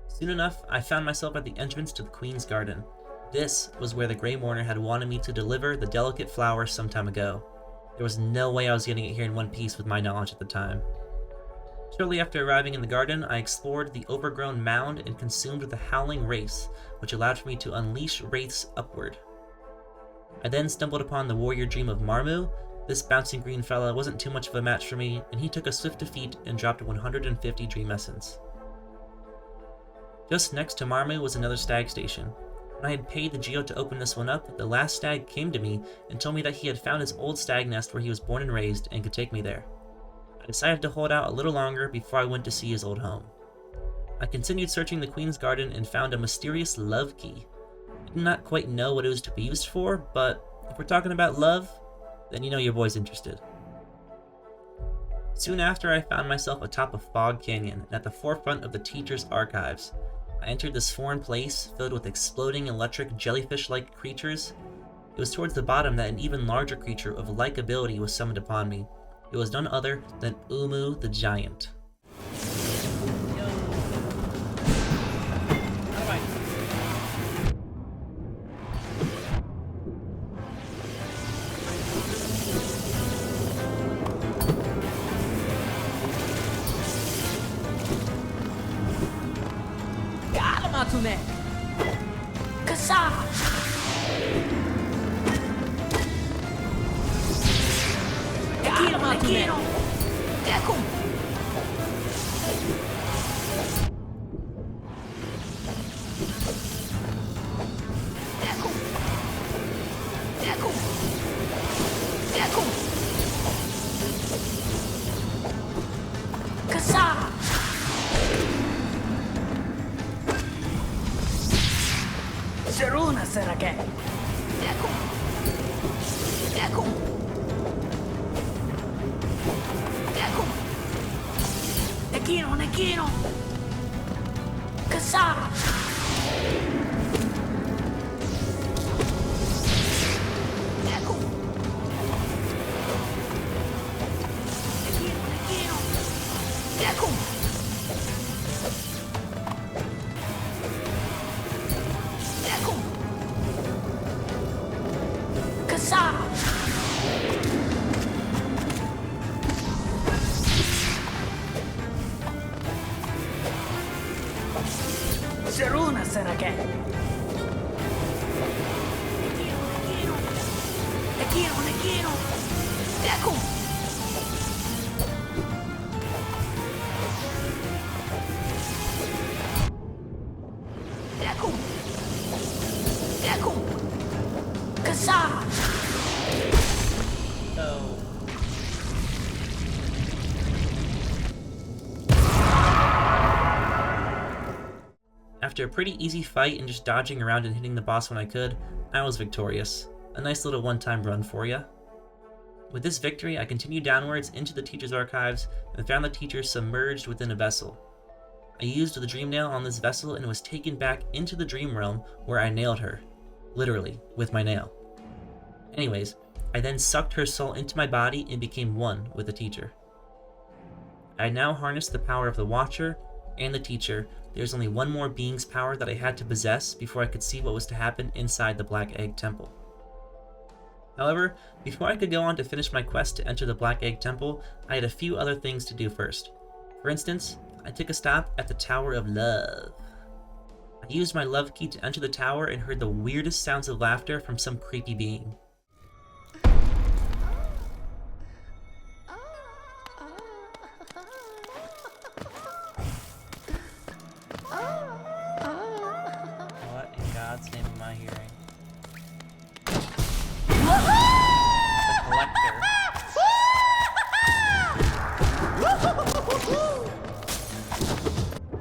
S1: Soon enough, I found myself at the entrance to the Queen's Garden. This was where the Grey Mourner had wanted me to deliver the delicate flower some time ago. There was no way I was getting it here in one piece with my knowledge at the time. Shortly after arriving in the garden, I explored the overgrown mound and consumed the Howling Wraiths, which allowed for me to unleash wraiths upward. I then stumbled upon the warrior dream of Marmu. This bouncing green fella wasn't too much of a match for me, and he took a swift defeat and dropped 150 Dream Essence. Just next to Marmu was another stag station. When I had paid the Geo to open this one up, the last stag came to me and told me that he had found his old stag nest where he was born and raised and could take me there. I decided to hold out a little longer before I went to see his old home. I continued searching the Queen's Garden and found a mysterious love key. I did not quite know what it was to be used for, but if we're talking about love, then you know your boy's interested. Soon after, I found myself atop of Fog Canyon and at the forefront of the Teacher's Archives. I entered this foreign place filled with exploding electric jellyfish-like creatures. It was towards the bottom that an even larger creature of like ability was summoned upon me. It was none other than Umu the Giant. After a pretty easy fight and just dodging around and hitting the boss when I could, I was victorious. A nice little one-time run for ya. With this victory, I continued downwards into the Teacher's Archives and found the teacher submerged within a vessel. I used the Dream Nail on this vessel and was taken back into the Dream Realm where I nailed her. Literally, with my nail. Anyways, I then sucked her soul into my body and became one with the teacher. I now harnessed the power of the Watcher and the teacher. There's only one more being's power that I had to possess before I could see what was to happen inside the Black Egg Temple. However, before I could go on to finish my quest to enter the Black Egg Temple, I had a few other things to do first. For instance, I took a stop at the Tower of Love. I used my love key to enter the tower and heard the weirdest sounds of laughter from some creepy being.
S2: What in God's name am I hearing? The collector.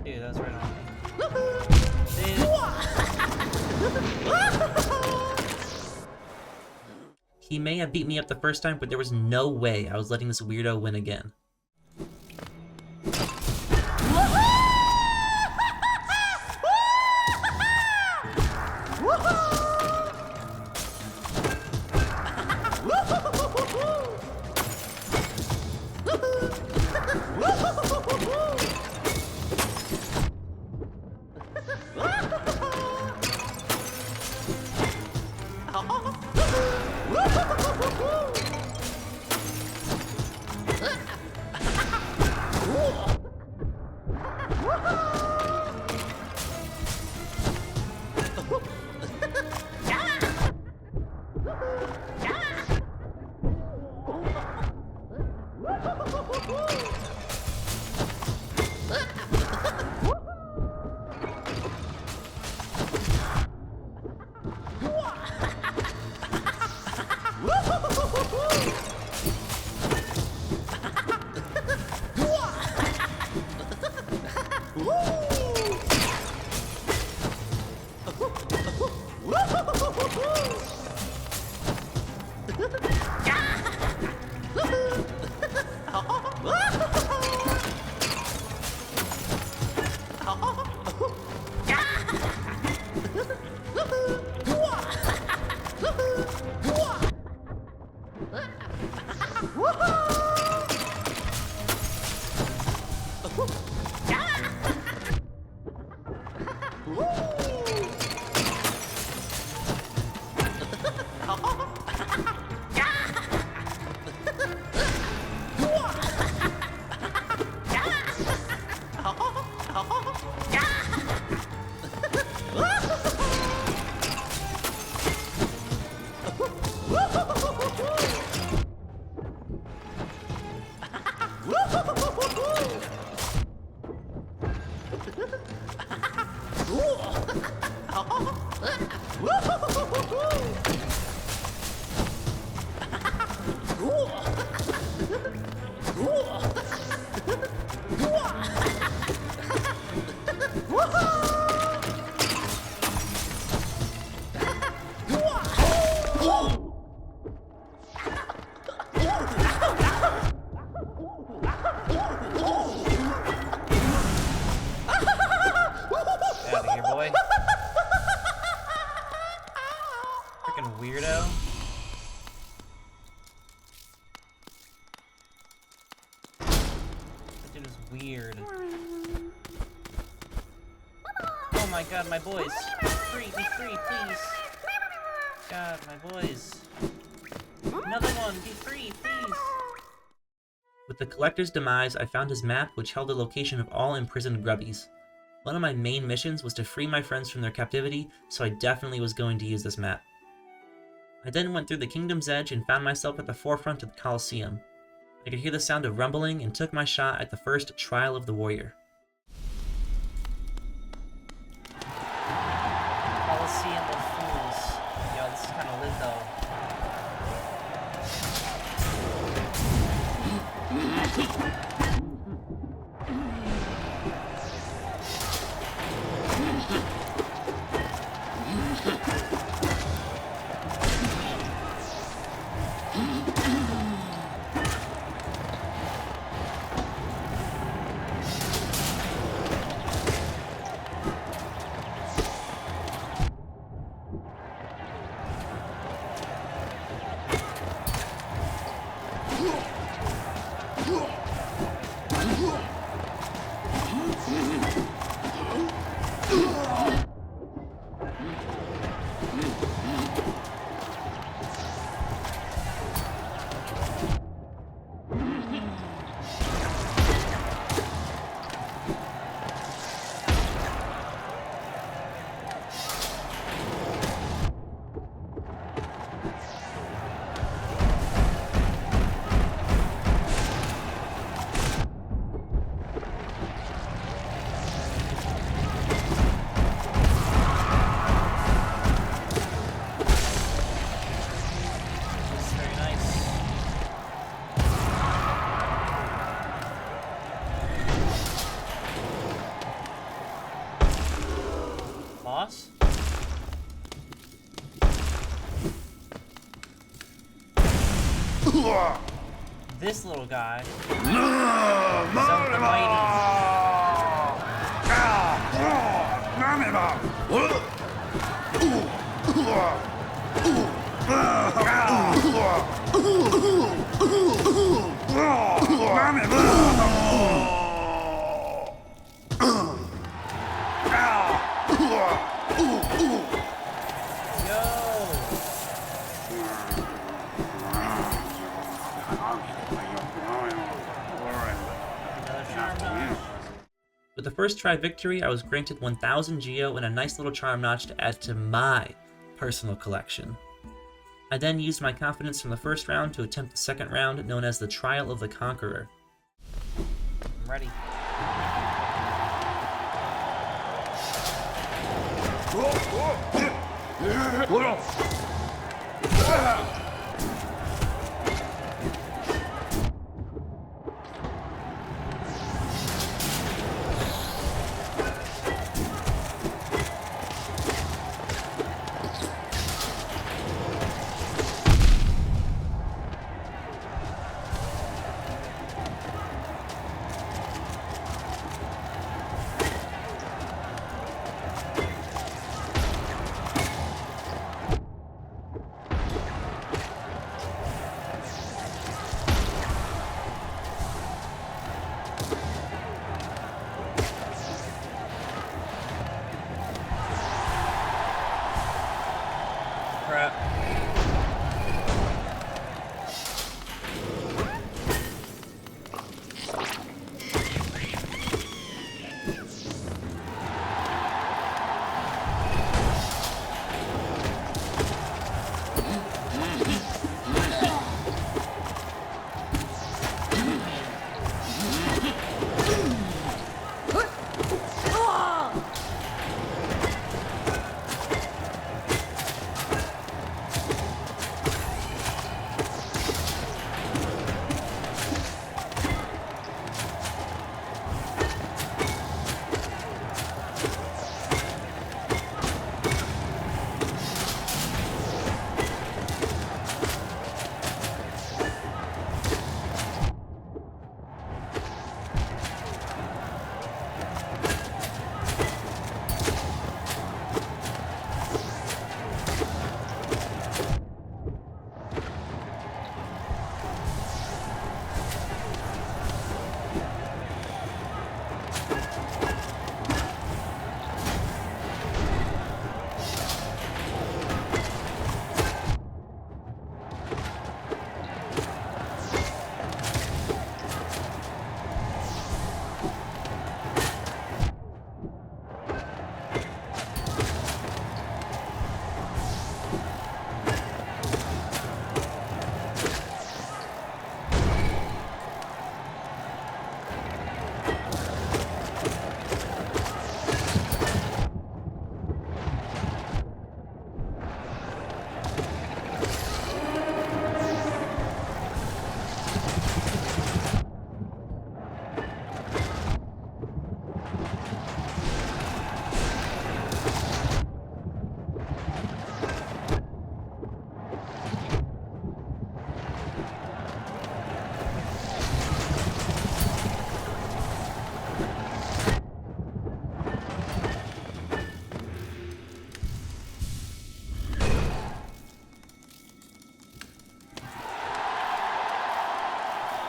S2: Dude, that was right on me. Dude.
S1: He may have beat me up the first time, but there was no way I was letting this weirdo win again.
S2: Weirdo. That dude is weird. Oh my god, my boys. Be free, please. God, my boys. Another one, be free, please.
S1: With the collector's demise, I found his map, which held the location of all imprisoned grubbies. One of my main missions was to free my friends from their captivity, so I definitely was going to use this map. I then went through the Kingdom's Edge and found myself at the forefront of the Colosseum. I could hear the sound of rumbling and took my shot at the first Trial of the Warrior.
S2: Colosseum of Fools. Yo, this is kind of lit though. This is very nice. Boss? This little guy. So mighty. Another charm notch.
S1: With the first try victory, I was granted 1000 Geo and a nice little charm notch to add to my personal collection. I then used my confidence from the first round to attempt the second round, known as the Trial of the Conqueror.
S2: I'm ready.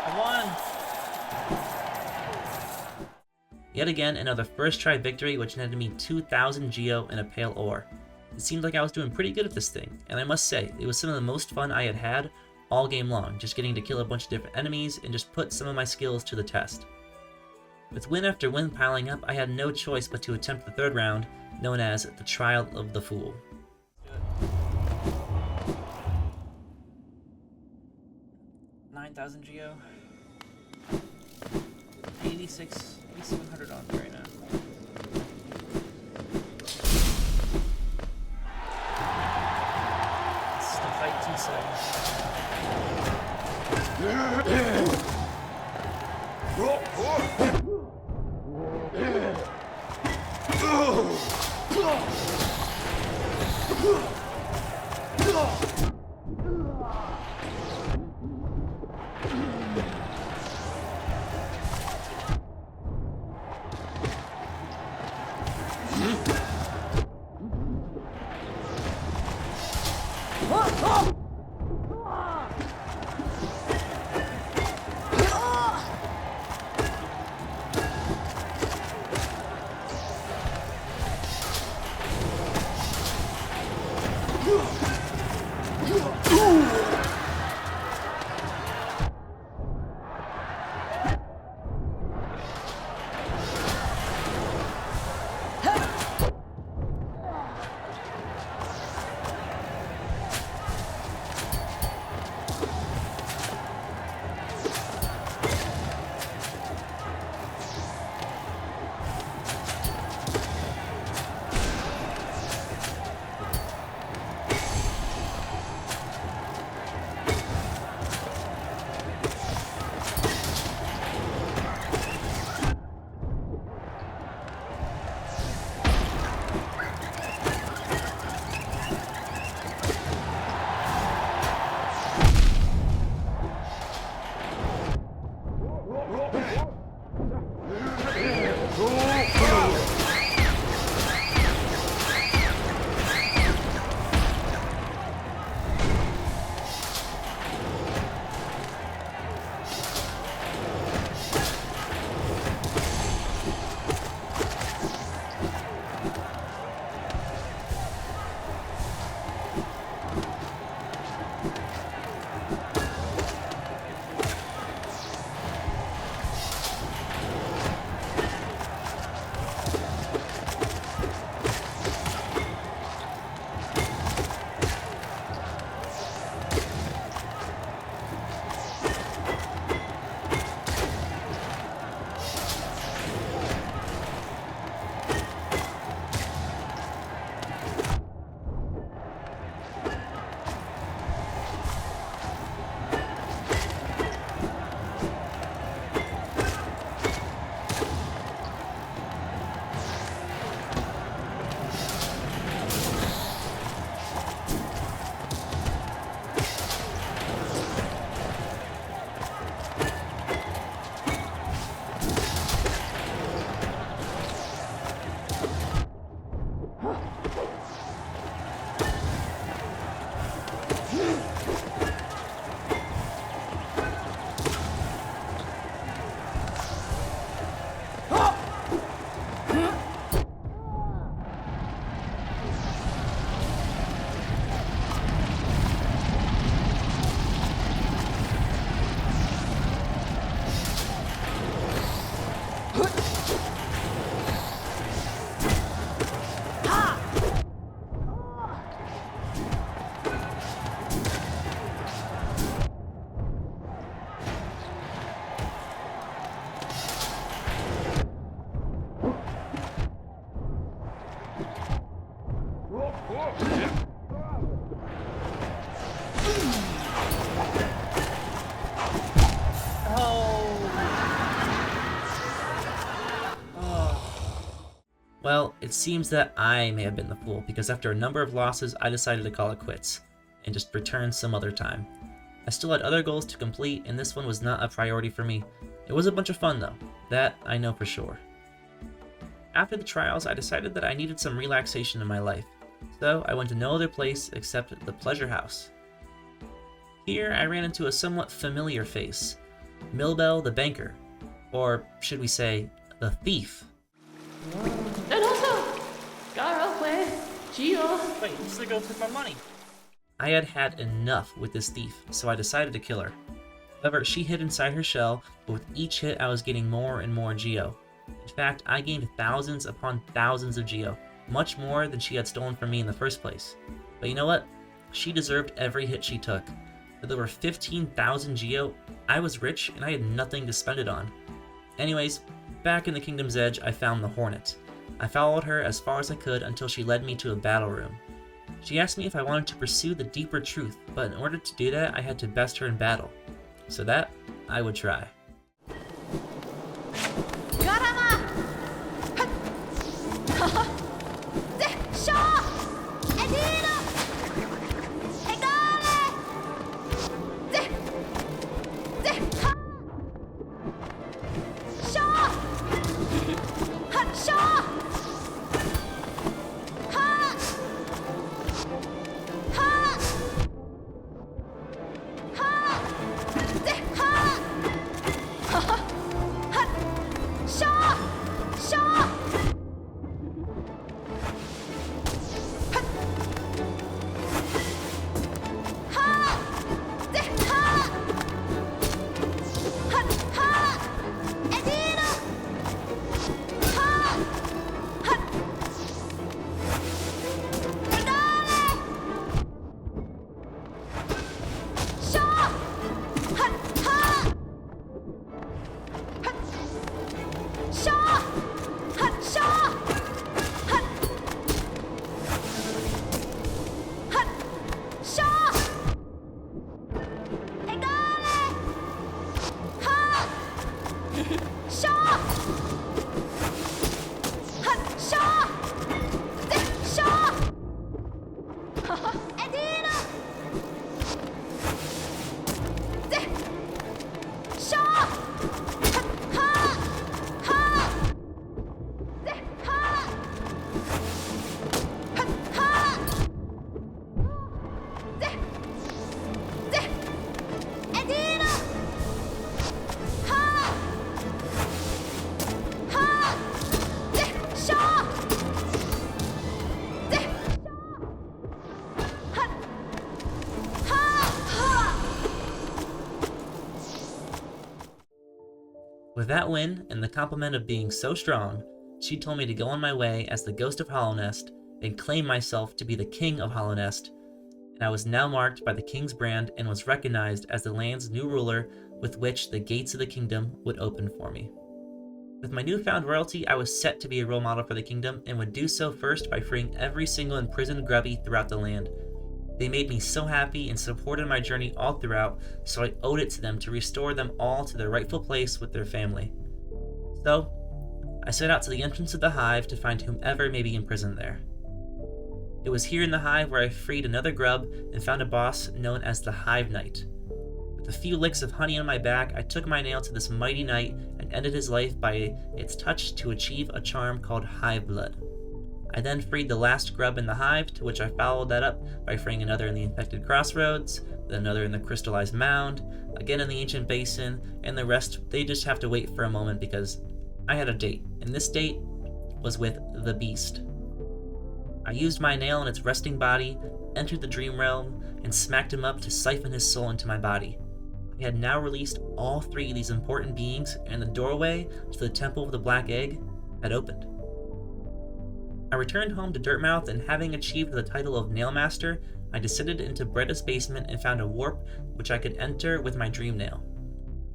S2: I won!
S1: Yet again, another first try victory which netted me 2,000 Geo and a Pale Ore. It seemed like I was doing pretty good at this thing, and I must say, it was some of the most fun I had had all game long, just getting to kill a bunch of different enemies and just put some of my skills to the test. With win after win piling up, I had no choice but to attempt the third round, known as the Trial of the Fool.
S2: 9,000 Geo. 8,700 on me right now. It's the fight too
S1: Well, it seems that I may have been the fool, because after a number of losses, I decided to call it quits, and just return some other time. I still had other goals to complete, and this one was not a priority for me. It was a bunch of fun though, that I know for sure. After the trials, I decided that I needed some relaxation in my life, so I went to no other place except the Pleasure House. Here, I ran into a somewhat familiar face. Milbel the banker, or should we say, the thief.
S4: And also, Garofue, Gio.
S2: Wait, this is the girl who took my money.
S1: I had had enough with this thief, so I decided to kill her. However, she hid inside her shell, but with each hit I was getting more and more Geo. In fact, I gained thousands upon thousands of Geo, much more than she had stolen from me in the first place. But you know what? She deserved every hit she took. With over 15,000 Geo, I was rich and I had nothing to spend it on. Anyways, back in the Kingdom's Edge, I found the Hornet. I followed her as far as I could until she led me to a battle room. She asked me if I wanted to pursue the deeper truth, but in order to do that, I had to best her in battle. So that, I would try. With that win, and the compliment of being so strong, she told me to go on my way as the Ghost of Hollownest and claim myself to be the King of Hollownest, and I was now marked by the King's brand and was recognized as the land's new ruler with which the gates of the kingdom would open for me. With my newfound royalty, I was set to be a role model for the kingdom and would do so first by freeing every single imprisoned grubby throughout the land. They made me so happy and supported my journey all throughout, so I owed it to them to restore them all to their rightful place with their family. So, I set out to the entrance of the hive to find whomever may be imprisoned there. It was here in the hive where I freed another grub and found a boss known as the Hive Knight. With a few licks of honey on my back, I took my nail to this mighty knight and ended his life by its touch to achieve a charm called Hive Blood. I then freed the last grub in the hive, to which I followed that up by freeing another in the infected crossroads, then another in the crystallized mound, again in the ancient basin, and the rest, they just have to wait for a moment because I had a date, and this date was with the beast. I used my nail in its resting body, entered the dream realm, and smacked him up to siphon his soul into my body. I had now released all three of these important beings, and the doorway to the Temple of the Black Egg had opened. I returned home to Dirtmouth, and having achieved the title of Nailmaster, I descended into Bretta's basement and found a warp which I could enter with my dream nail.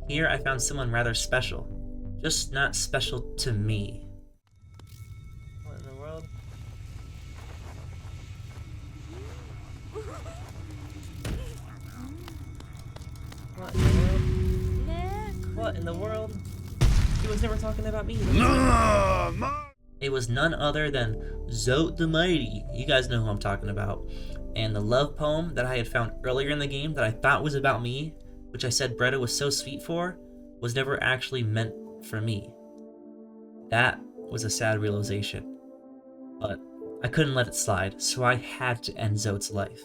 S1: Here I found someone rather special, just not special to me.
S2: What in the world? What in the world? What in the world? He was never talking about me.
S1: It was none other than Zote the Mighty. You guys know who I'm talking about. And the love poem that I had found earlier in the game that I thought was about me, which I said Bretta was so sweet for, was never actually meant for me. That was a sad realization. But I couldn't let it slide, so I had to end Zote's life.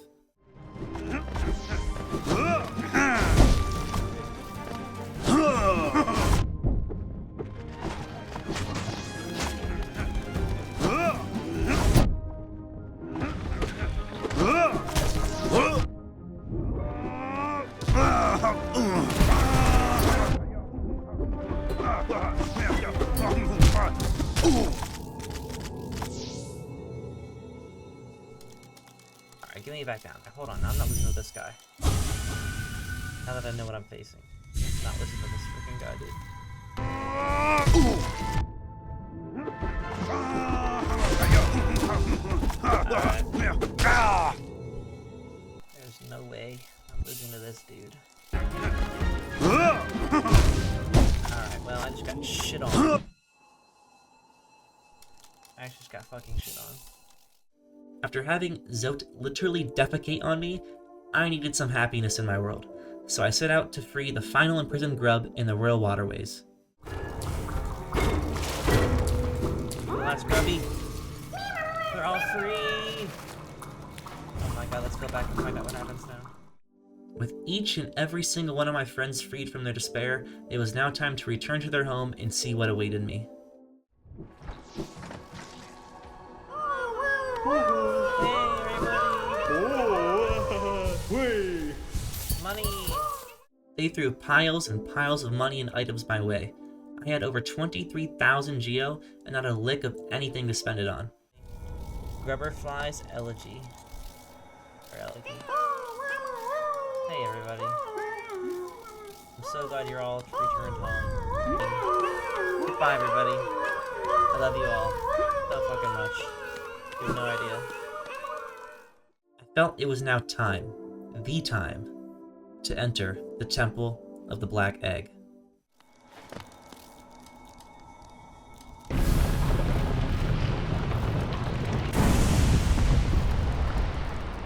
S2: Alright, get me back down. Hold on, I'm not listening to this guy. Now that I know what I'm facing. Not listening to this freaking guy, dude. Alright. There's no way I'm losing to this dude. Alright, well, I just got shit on. I just got fucking shit on.
S1: After having Zote literally defecate on me, I needed some happiness in my world, so I set out to free the final imprisoned grub in the royal waterways.
S2: Last grubby. We're all free! Oh my god, let's go back and find out what happens now.
S1: With each and every single one of my friends freed from their despair, it was now time to return to their home and see what awaited me.
S2: Money!
S1: They threw piles and piles of money and items my way. I had over 23,000 geo and not a lick of anything to spend it on.
S2: Grubberfly's Elegy. Or Elegy. Hey everybody. I'm so glad you're all returned home. Goodbye everybody. I love you all. So fucking much. You have no idea.
S1: I felt it was now time, the time, to enter the Temple of the Black Egg.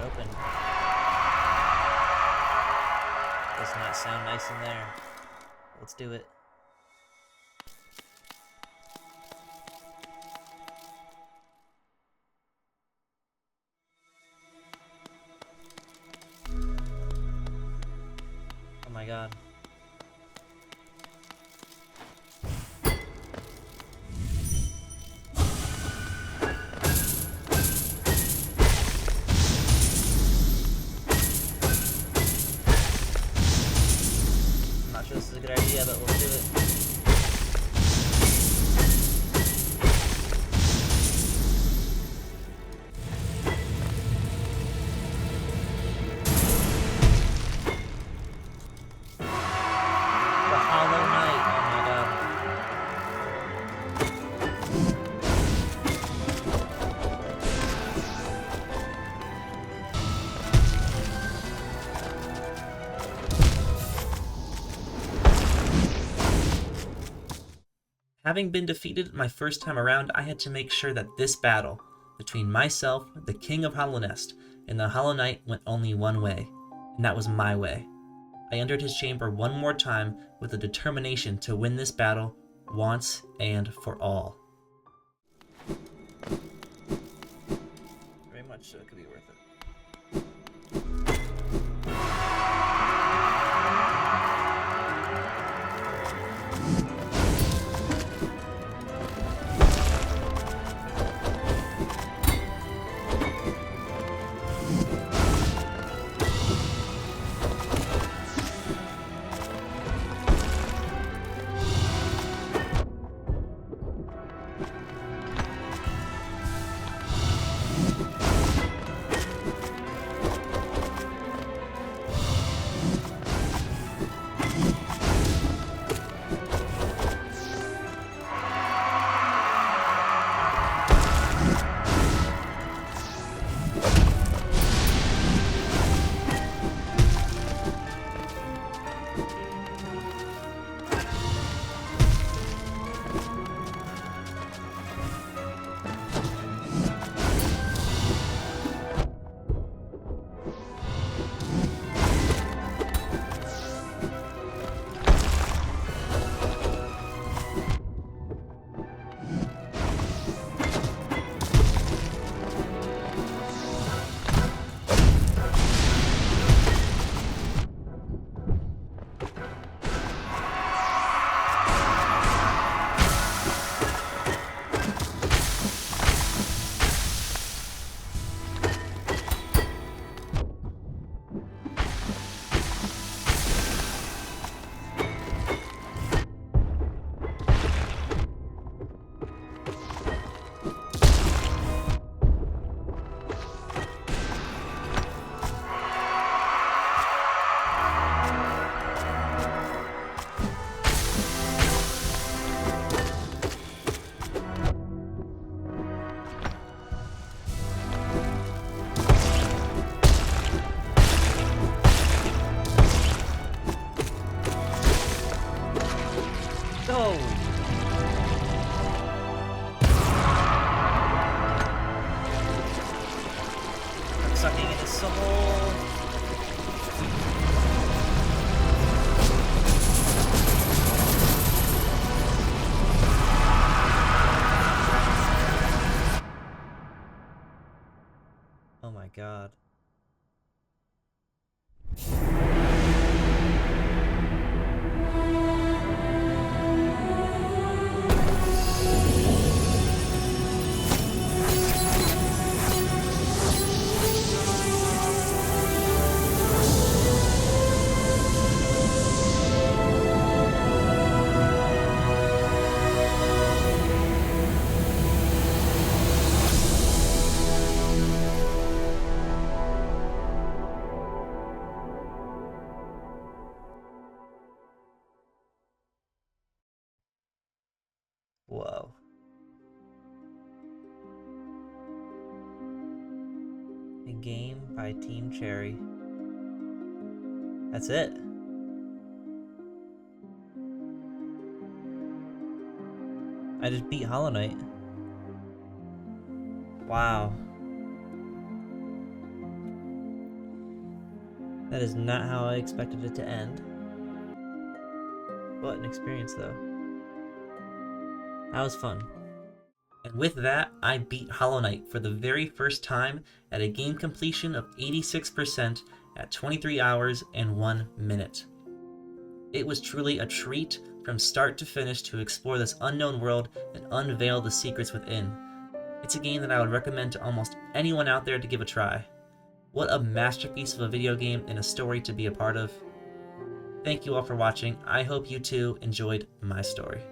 S2: Open. Does not sound nice in there. Let's do it. Oh my god. I'm not sure this is a good idea, but we'll do it. The Hollow Knight. Oh my god.
S1: Having been defeated my first time around, I had to make sure that this battle between myself, the King of Hollow Nest, and the Hollow Knight went only one way, and that was my way. I entered his chamber one more time with the determination to win this battle once and for all.
S2: Very much so, it could be worth it. No! I'm sucking in his soul. Oh my god. Whoa. A game by Team Cherry. That's it. I just beat Hollow Knight. Wow. That is not how I expected it to end. What an experience, though. That was fun.
S1: And with that, I beat Hollow Knight for the very first time at a game completion of 86% at 23 hours and 1 minute. It was truly a treat from start to finish to explore this unknown world and unveil the secrets within. It's a game that I would recommend to almost anyone out there to give a try. What a masterpiece of a video game and a story to be a part of. Thank you all for watching. I hope you too enjoyed my story.